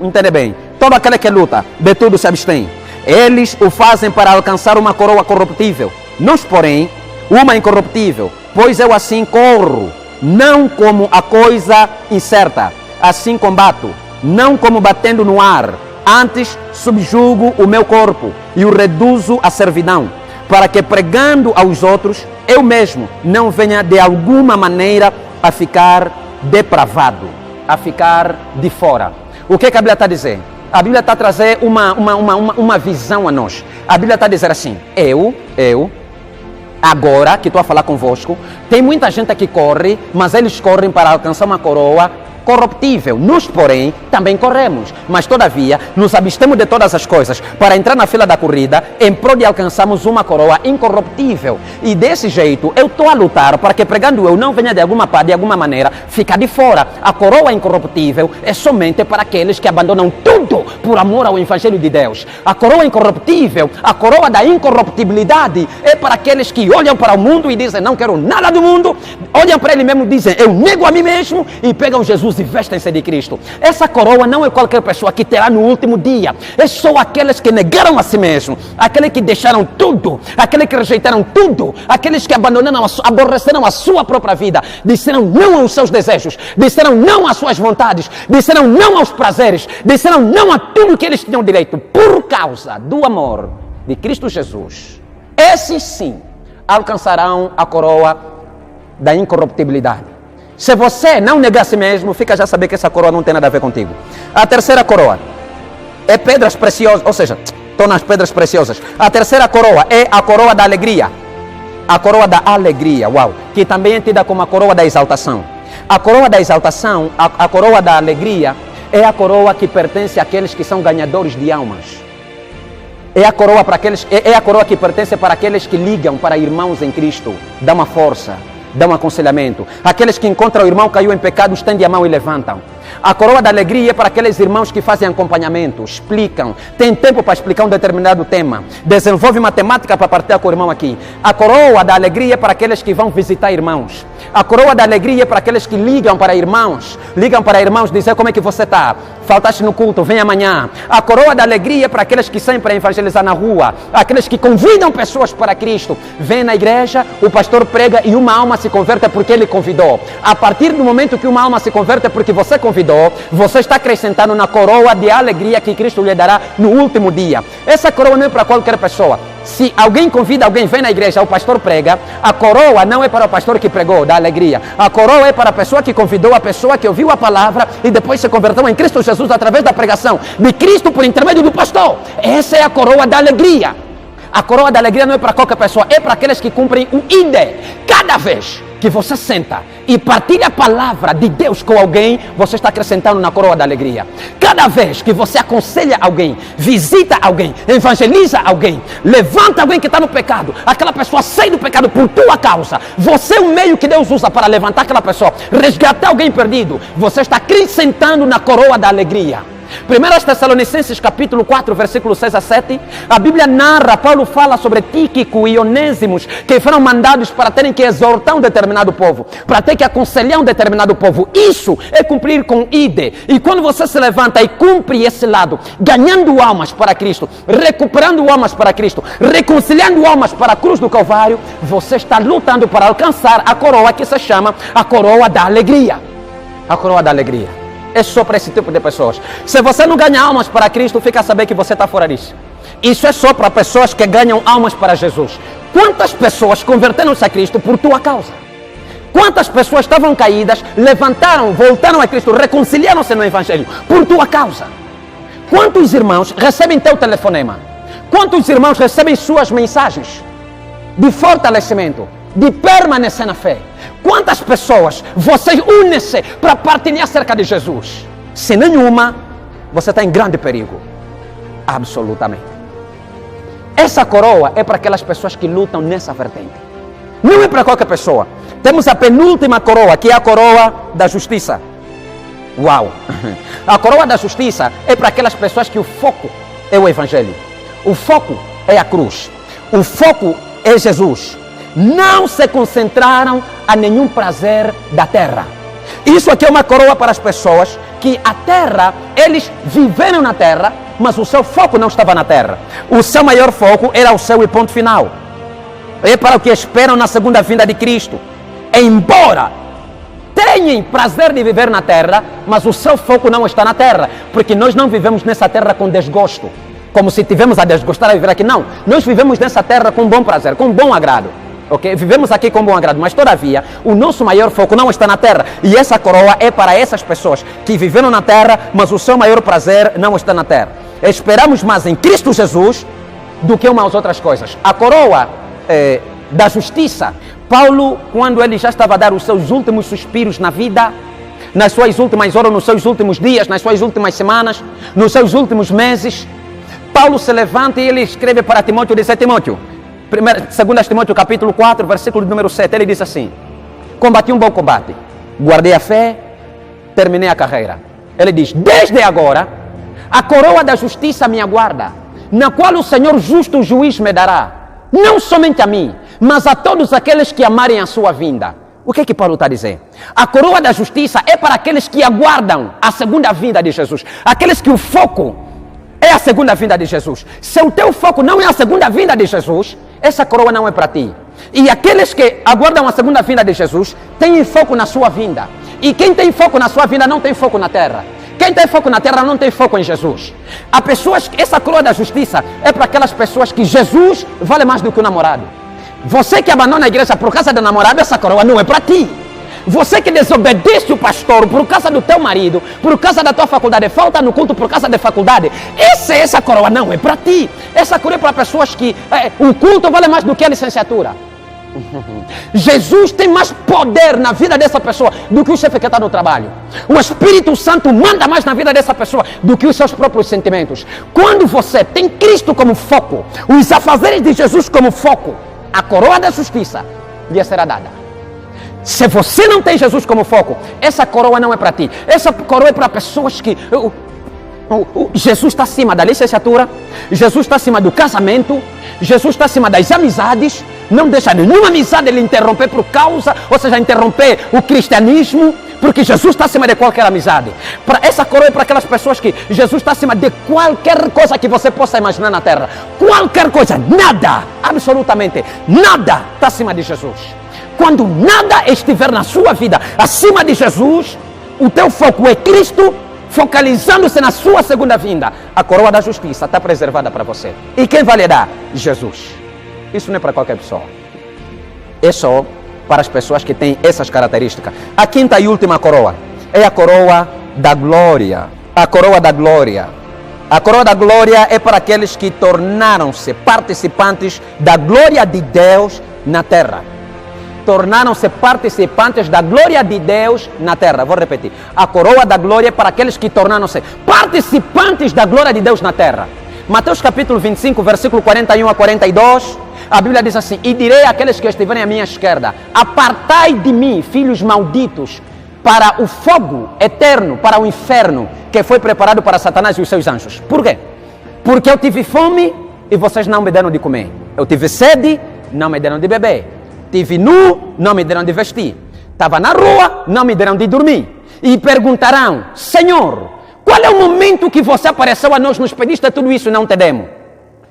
Entende bem? Todo aquele que luta de tudo se abstém. Eles o fazem para alcançar uma coroa corruptível. Nós, porém, uma incorruptível. Pois eu assim corro, não como a coisa incerta. Assim combato, não como batendo no ar. Antes subjugo o meu corpo e o reduzo à servidão, para que pregando aos outros, eu mesmo não venha de alguma maneira a ficar depravado, a ficar de fora. O que a Bíblia está a dizer? A Bíblia está a trazer uma visão a nós. A Bíblia está a dizer assim, eu, agora que estou a falar convosco, tem muita gente que corre, mas eles correm para alcançar uma coroa corruptível. Nós, porém, também corremos, mas todavia nos abstemos de todas as coisas para entrar na fila da corrida em prol de alcançarmos uma coroa incorruptível. E desse jeito eu estou a lutar para que pregando eu não venha de alguma maneira ficar de fora. A coroa incorruptível é somente para aqueles que abandonam tudo por amor ao evangelho de Deus. A coroa incorruptível, a coroa da incorruptibilidade, é para aqueles que olham para o mundo e dizem, não quero nada do mundo, olham para ele mesmo e dizem, eu nego a mim mesmo, e pegam Jesus e vestem-se de Cristo. Essa coroa não é qualquer pessoa que terá no último dia. É só aqueles que negaram a si mesmo, aqueles que deixaram tudo, aqueles que rejeitaram tudo, aqueles que abandonaram, aborreceram a sua própria vida, disseram não aos seus desejos, disseram não às suas vontades, disseram não aos prazeres, disseram não a tudo que eles tinham direito, por causa do amor de Cristo Jesus. Esses sim alcançarão a coroa da incorruptibilidade. Se você não negar a si mesmo, fica já saber que essa coroa não tem nada a ver contigo. A terceira coroa é pedras preciosas, ou seja, estão nas pedras preciosas. A terceira coroa é a coroa da alegria. A coroa da alegria, uau, que também é tida como a coroa da exaltação. A coroa da exaltação, a coroa da alegria, é a coroa que pertence àqueles que são ganhadores de almas. É a coroa para aqueles, é a coroa que pertence para aqueles que ligam para irmãos em Cristo, dá uma força, dá um aconselhamento. Aqueles que encontram o irmão caiu em pecado, estendem a mão e levantam. A coroa da alegria é para aqueles irmãos que fazem acompanhamento, explicam, tem tempo para explicar um determinado tema, desenvolve matemática para partilhar com o irmão aqui. A coroa da alegria é para aqueles que vão visitar irmãos. A coroa da alegria é para aqueles que ligam para irmãos, dizer como é que você está, faltaste no culto, vem amanhã. A coroa da alegria é para aqueles que saem para evangelizar na rua, aqueles que convidam pessoas para Cristo, vem na igreja, o pastor prega e uma alma se converte porque ele convidou. A partir do momento que uma alma se converte porque você convidou, você está acrescentando na coroa de alegria que Cristo lhe dará no último dia. Essa coroa não é para qualquer pessoa. Se alguém convida alguém, vem na igreja, o pastor prega, a coroa não é para o pastor que pregou, da alegria. A coroa é para a pessoa que convidou, a pessoa que ouviu a palavra e depois se converteu em Cristo Jesus através da pregação de Cristo por intermédio do pastor. Essa é a coroa da alegria. A coroa da alegria não é para qualquer pessoa, é para aqueles que cumprem o ID. Cada vez que você senta e partilha a palavra de Deus com alguém, você está acrescentando na coroa da alegria. Cada vez que você aconselha alguém, visita alguém, evangeliza alguém, levanta alguém que está no pecado, aquela pessoa sai do pecado por tua causa, você é o meio que Deus usa para levantar aquela pessoa, resgatar alguém perdido, você está acrescentando na coroa da alegria. 1 Tessalonicenses capítulo 4, versículo 6 a 7, a Bíblia narra, Paulo fala sobre Tíquico e Onésimos, que foram mandados para terem que exortar um determinado povo, para ter que aconselhar um determinado povo. Isso é cumprir com ide. E quando você se levanta e cumpre esse lado, ganhando almas para Cristo, recuperando almas para Cristo, reconciliando almas para a cruz do Calvário, você está lutando para alcançar a coroa que se chama a coroa da alegria. A coroa da alegria. É só para esse tipo de pessoas. Se você não ganha almas para Cristo, fica a saber que você está fora disso. Isso é só para pessoas que ganham almas para Jesus. Quantas pessoas converteram-se a Cristo por tua causa? Quantas pessoas estavam caídas, levantaram, voltaram a Cristo, reconciliaram-se no Evangelho por tua causa? Quantos irmãos recebem teu telefonema? Quantos irmãos recebem suas mensagens de fortalecimento, de permanecer na fé? Quantas pessoas vocês unem-se para partilhar acerca de Jesus? Se nenhuma, você está em grande perigo. Absolutamente. Essa coroa é para aquelas pessoas que lutam nessa vertente. Não é para qualquer pessoa. Temos a penúltima coroa, que é a coroa da justiça. Uau! A coroa da justiça é para aquelas pessoas que o foco é o Evangelho. O foco é a cruz. O foco é Jesus. Não se concentraram a nenhum prazer da terra. Isso aqui é uma coroa para as pessoas que a terra, eles viveram na terra, mas o seu foco não estava na terra. O seu maior foco era o céu e ponto final. É para o que esperam na segunda vinda de Cristo. Embora tenham prazer de viver na terra, mas o seu foco não está na terra, porque nós não vivemos nessa terra com desgosto, como se tivemos a desgostar a viver aqui. Não, nós vivemos nessa terra com bom prazer, com bom agrado. Okay? Vivemos aqui com bom agrado, mas todavia o nosso maior foco não está na terra. E essa coroa é para essas pessoas que viveram na terra, mas o seu maior prazer não está na terra. Esperamos mais em Cristo Jesus do que umas outras coisas. A coroa da justiça, Paulo, quando ele já estava a dar os seus últimos suspiros na vida, nas suas últimas horas, nos seus últimos dias, nas suas últimas semanas, nos seus últimos meses, Paulo se levanta e ele escreve para Timóteo, diz a Timóteo, 2 Timóteo capítulo 4, versículo número 7, ele diz assim: combati um bom combate, guardei a fé, terminei a carreira. Ele diz: desde agora, a coroa da justiça me aguarda, na qual o Senhor justo juiz me dará, não somente a mim, mas a todos aqueles que amarem a sua vinda. O que Paulo está a dizer? A coroa da justiça é para aqueles que aguardam a segunda vinda de Jesus, aqueles que o foco é a segunda vinda de Jesus. Se o teu foco não é a segunda vinda de Jesus, essa coroa não é para ti. E aqueles que aguardam a segunda vinda de Jesus têm foco na sua vinda. E quem tem foco na sua vinda não tem foco na terra. Quem tem foco na terra não tem foco em Jesus. Há pessoas, essa coroa da justiça é para aquelas pessoas que Jesus vale mais do que o namorado. Você que abandona a igreja por causa do namorado, essa coroa não é para ti. Você que desobedece o pastor por causa do teu marido, por causa da tua faculdade, falta no culto por causa da faculdade, essa coroa não é para ti. Essa coroa é para pessoas que o culto vale mais do que a licenciatura. Jesus tem mais poder na vida dessa pessoa do que o chefe que está no trabalho. O Espírito Santo manda mais na vida dessa pessoa do que os seus próprios sentimentos. Quando você tem Cristo como foco, os afazeres de Jesus como foco, a coroa da justiça lhe será dada. Se você não tem Jesus como foco, essa coroa não é para ti. Essa coroa é para pessoas que Jesus está acima da licenciatura, Jesus está acima do casamento, Jesus está acima das amizades. Não deixa nenhuma amizade ele interromper por causa, ou seja, interromper o cristianismo, porque Jesus está acima de qualquer amizade. Essa coroa é para aquelas pessoas que Jesus está acima de qualquer coisa que você possa imaginar na terra. Qualquer coisa, nada, absolutamente nada está acima de Jesus. Quando nada estiver na sua vida acima de Jesus, o teu foco é Cristo, focalizando-se na sua segunda vinda. A coroa da justiça está preservada para você. E quem vai lhe dar? Jesus. Isso não é para qualquer pessoa. É só para as pessoas que têm essas características. A quinta e última coroa é a coroa da glória. A coroa da glória. A coroa da glória é para aqueles que tornaram-se participantes da glória de Deus na terra. Tornaram-se participantes da glória de Deus na terra. Vou repetir. A coroa da glória é para aqueles que tornaram-se participantes da glória de Deus na terra. Mateus capítulo 25, versículo 41 a 42, a Bíblia diz assim: e direi àqueles que estiverem à minha esquerda: apartai de mim, filhos malditos, para o fogo eterno, para o inferno, que foi preparado para Satanás e os seus anjos. Por quê? Porque eu tive fome e vocês não me deram de comer. Eu tive sede, não me deram de beber. Tive nu, não me deram de vestir. Estava na rua, não me deram de dormir. E perguntarão: Senhor, qual é o momento que você apareceu a nós, nos pediste tudo isso e não te demos?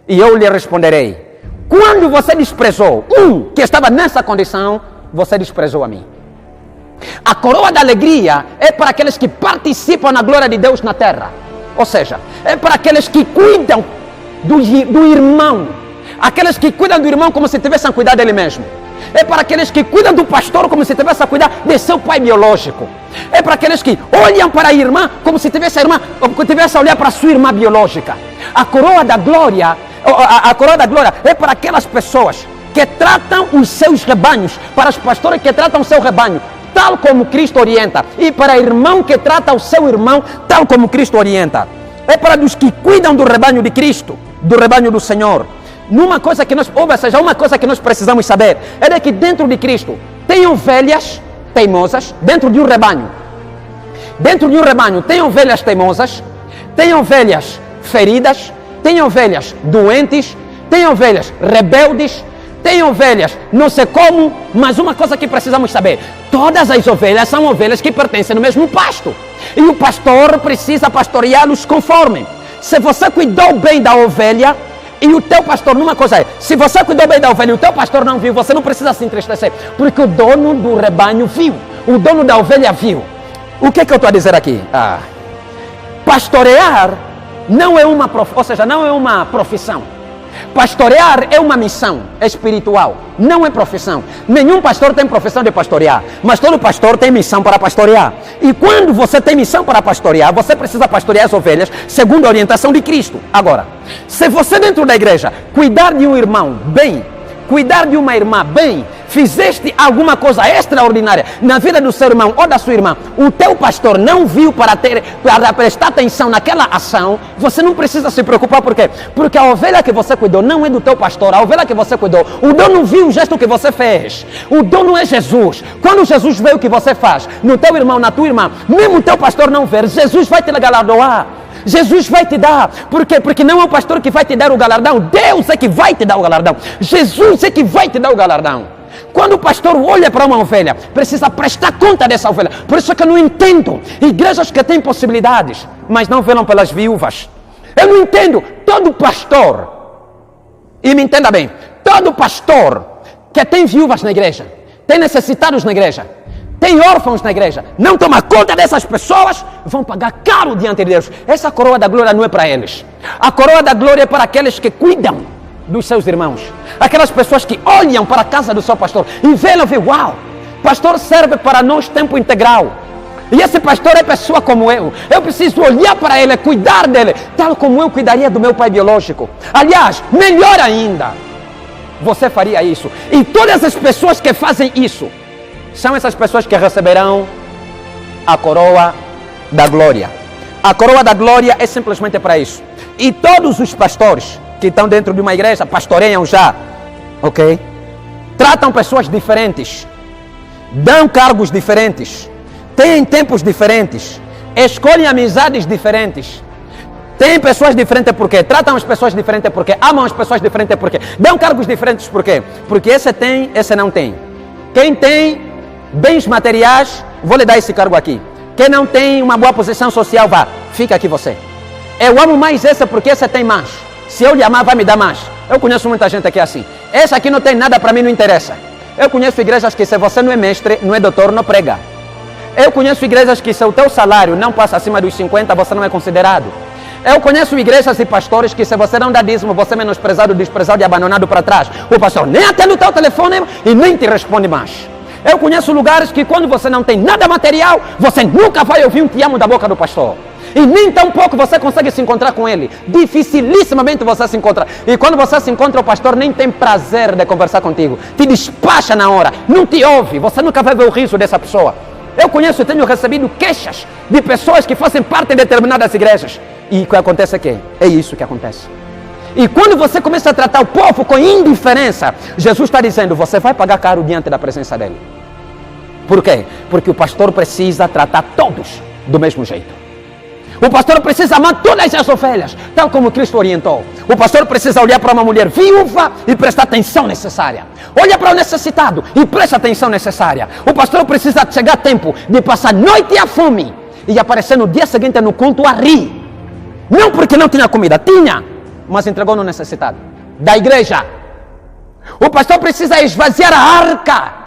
E eu lhe responderei: quando você desprezou que estava nessa condição, você desprezou a mim. A coroa da alegria é para aqueles que participam na glória de Deus na terra. Ou seja, é para aqueles que cuidam do irmão. Aqueles que cuidam do irmão como se tivessem a cuidar dele mesmo. É para aqueles que cuidam do pastor como se tivesse a cuidar de seu pai biológico. É para aqueles que olham para a irmã como se tivesse a irmã, como tivesse a olhar para a sua irmã biológica. A coroa da glória é para aquelas pessoas que tratam os seus rebanhos, para os pastores que tratam o seu rebanho, tal como Cristo orienta, e para o irmão que trata o seu irmão, tal como Cristo orienta. É para os que cuidam do rebanho de Cristo, do rebanho do Senhor. Uma coisa que nós precisamos saber é de que dentro de Cristo tem ovelhas teimosas, dentro de um rebanho. Dentro de um rebanho tem ovelhas teimosas, tem ovelhas feridas, tem ovelhas doentes, tem ovelhas rebeldes, tem ovelhas não sei como, mas uma coisa que precisamos saber: todas as ovelhas são ovelhas que pertencem ao mesmo pasto. E o pastor precisa pastoreá-los conforme. Se você cuidou bem da ovelha, e o teu pastor, numa coisa é, se você cuidou bem da ovelha e o teu pastor não viu, você não precisa se entristecer, porque o dono do rebanho viu, o dono da ovelha viu. O que eu estou a dizer aqui? Pastorear não é uma profissão. Pastorear é uma missão espiritual, não é profissão. Nenhum pastor tem profissão de pastorear, mas todo pastor tem missão para pastorear. E quando você tem missão para pastorear, você precisa pastorear as ovelhas segundo a orientação de Cristo. Agora, se você dentro da igreja cuidar de um irmão bem, cuidar de uma irmã bem, fizeste alguma coisa extraordinária na vida do seu irmão ou da sua irmã, o teu pastor não viu para prestar atenção naquela ação, você não precisa se preocupar. Por quê? Porque a ovelha que você cuidou não é do teu pastor, a ovelha que você cuidou, o dono viu o gesto que você fez, o dono é Jesus. Quando Jesus vê o que você faz no teu irmão, na tua irmã, mesmo o teu pastor não ver, Jesus vai te galardoar. Jesus vai te dar. Por quê? Porque não é o pastor que vai te dar o galardão, Deus é que vai te dar o galardão. Jesus é que vai te dar o galardão. Quando o pastor olha para uma ovelha, precisa prestar conta dessa ovelha. Por isso que eu não entendo igrejas que têm possibilidades, mas não velam pelas viúvas. Eu não entendo todo pastor, e me entenda bem, todo pastor que tem viúvas na igreja, tem necessitados na igreja, tem órfãos na igreja, não toma conta dessas pessoas, vão pagar caro diante de Deus. Essa coroa da glória não é para eles. A coroa da glória é para aqueles que cuidam dos seus irmãos. Aquelas pessoas que olham para a casa do seu pastor e veem, uau, pastor serve para nós tempo integral. E esse pastor é pessoa como eu. Eu preciso olhar para ele, cuidar dele, tal como eu cuidaria do meu pai biológico. Aliás, melhor ainda, você faria isso. E todas as pessoas que fazem isso são essas pessoas que receberão a coroa da glória. A coroa da glória é simplesmente para isso. E todos os pastores que estão dentro de uma igreja pastoreiam já, ok? Tratam pessoas diferentes, dão cargos diferentes, têm tempos diferentes, escolhem amizades diferentes. Tem pessoas diferentes porque tratam as pessoas diferentes porque amam as pessoas diferentes porque dão cargos diferentes porque esse tem, esse não tem. Quem tem bens materiais, vou lhe dar esse cargo aqui. Quem não tem uma boa posição social, vá, fica aqui você. Eu amo mais esse porque esse tem mais. Se eu lhe amar, vai me dar mais. Eu conheço muita gente aqui assim. Esse aqui não tem nada para mim, não interessa. Eu conheço igrejas que se você não é mestre, não é doutor, não prega. Eu conheço igrejas que se o teu salário não passa acima dos 50, você não é considerado. Eu conheço igrejas e pastores que se você não dá dízimo, você é menosprezado, desprezado e abandonado para trás. O pastor nem atende o teu telefone e nem te responde mais. Eu conheço lugares que quando você não tem nada material, você nunca vai ouvir um te amo da boca do pastor. E nem tão pouco você consegue se encontrar com ele. Dificilíssimamente você se encontra. E quando você se encontra, o pastor nem tem prazer de conversar contigo. Te despacha na hora, não te ouve. Você nunca vai ver o riso dessa pessoa. Eu conheço e tenho recebido queixas de pessoas que fazem parte de determinadas igrejas. E o que acontece é que é isso que acontece. E quando você começa a tratar o povo com indiferença, Jesus está dizendo, você vai pagar caro diante da presença dele. Por quê? Porque o pastor precisa tratar todos do mesmo jeito. O pastor precisa amar todas as ovelhas, tal como Cristo orientou. O pastor precisa olhar para uma mulher viúva e prestar atenção necessária. Olha para o necessitado e presta atenção necessária. O pastor precisa chegar a tempo de passar noite à fome e aparecer no dia seguinte no culto a rir. Não porque não tinha comida, tinha, mas entregou no necessitado da igreja. O pastor precisa esvaziar a arca.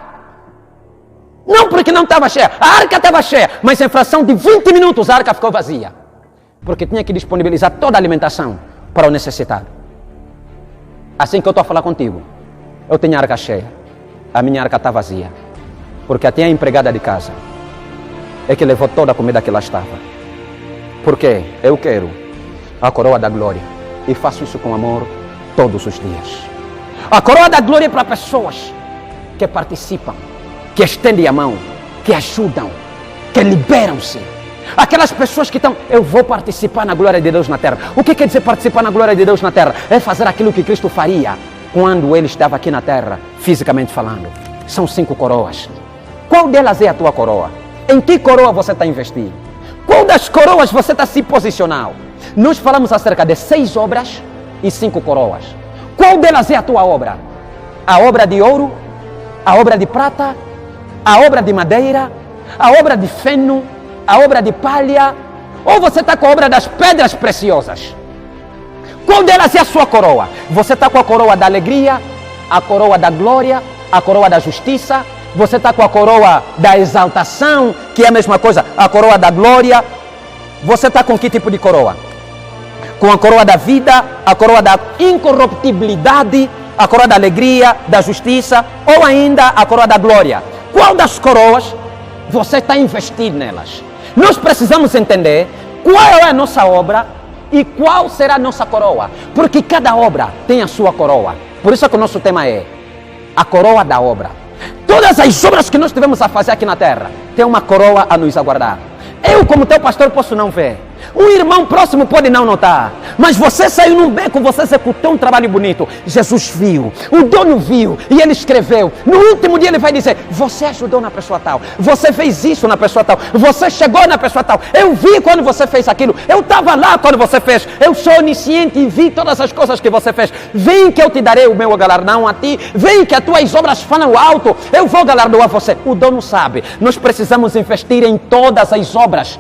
Não porque não estava cheia, a arca estava cheia, mas em fração de 20 minutos a arca ficou vazia. Porque tinha que disponibilizar toda a alimentação para o necessitado. Assim que eu estou a falar contigo, eu tenho a arca cheia, a minha arca está vazia. Porque até a empregada de casa é que levou toda a comida que lá estava. Porque eu quero a coroa da glória e faço isso com amor todos os dias. A coroa da glória é para pessoas que participam, que estendem a mão, que ajudam, que liberam-se. Aquelas pessoas que estão, eu vou participar na glória de Deus na terra. O que quer dizer participar na glória de Deus na terra? É fazer aquilo que Cristo faria quando Ele estava aqui na terra, fisicamente falando. São 5 coroas. Qual delas é a tua coroa? Em que coroa você está investindo? Qual das coroas você está se posicionando? Nós falamos acerca de 6 obras e 5 coroas. Qual delas é a tua obra? A obra de ouro? A obra de prata? A obra de madeira? A obra de feno? A obra de palha? Ou você está com a obra das pedras preciosas? Qual delas é a sua coroa? Você está com a coroa da alegria, a coroa da glória, a coroa da justiça? Você está com a coroa da exaltação, que é a mesma coisa, a coroa da glória? Você está com que tipo de coroa? Com a coroa da vida, a coroa da incorruptibilidade, a coroa da alegria, da justiça, ou ainda a coroa da glória? Qual das coroas você está investindo nelas? Nós precisamos entender qual é a nossa obra e qual será a nossa coroa. Porque cada obra tem a sua coroa. Por isso é que o nosso tema é a coroa da obra. Todas as obras que nós tivemos a fazer aqui na terra tem uma coroa a nos aguardar. Eu, como teu pastor, posso não ver. Um irmão próximo pode não notar. Mas você saiu num beco, você executou um trabalho bonito. Jesus viu, o dono viu e ele escreveu. No último dia ele vai dizer: você ajudou na pessoa tal, você fez isso na pessoa tal, você chegou na pessoa tal. Eu vi quando você fez aquilo, eu estava lá quando você fez. Eu sou onisciente e vi todas as coisas que você fez. Vem que eu te darei o meu galardão a ti. Vem que as tuas obras falam alto. Eu vou galardoar você. O dono sabe. Nós precisamos investir em todas as obras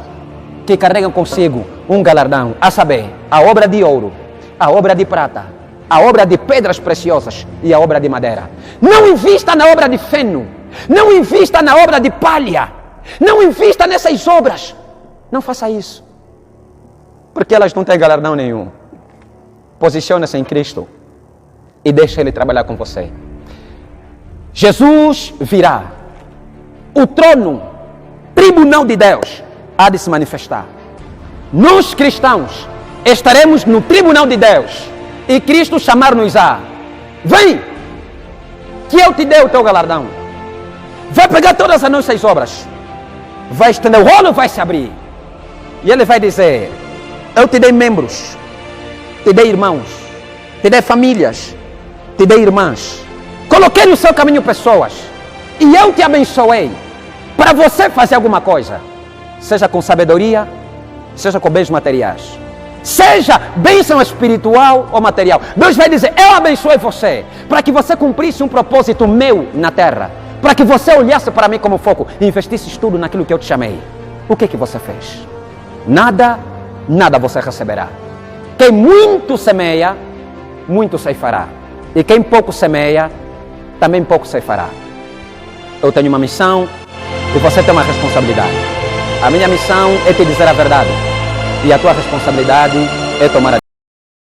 que carregam consigo um galardão, a saber, a obra de ouro, a obra de prata, a obra de pedras preciosas e a obra de madeira. Não invista na obra de feno, não invista na obra de palha, não invista nessas obras. Não faça isso, porque elas não têm galardão nenhum. Posicione-se em Cristo e deixe Ele trabalhar com você. Jesus virá, o trono, tribunal de Deus há de se manifestar. Nós cristãos estaremos no tribunal de Deus e Cristo chamar-nos-á: vem, que eu te dei o teu galardão. Vai pegar todas as nossas obras, vai estender o rolo, vai se abrir e Ele vai dizer: eu te dei membros, te dei irmãos, te dei famílias, te dei irmãs, coloquei no seu caminho pessoas e eu te abençoei para você fazer alguma coisa. Seja com sabedoria, seja com bens materiais, seja bênção espiritual ou material. Deus vai dizer: eu abençoei você, para que você cumprisse um propósito meu na terra, para que você olhasse para mim como foco e investisse tudo naquilo que eu te chamei. O que você fez? Nada, nada você receberá. Quem muito semeia, muito ceifará. E quem pouco semeia, também pouco ceifará. Eu tenho uma missão e você tem uma responsabilidade. A minha missão é te dizer a verdade e a tua responsabilidade é tomar a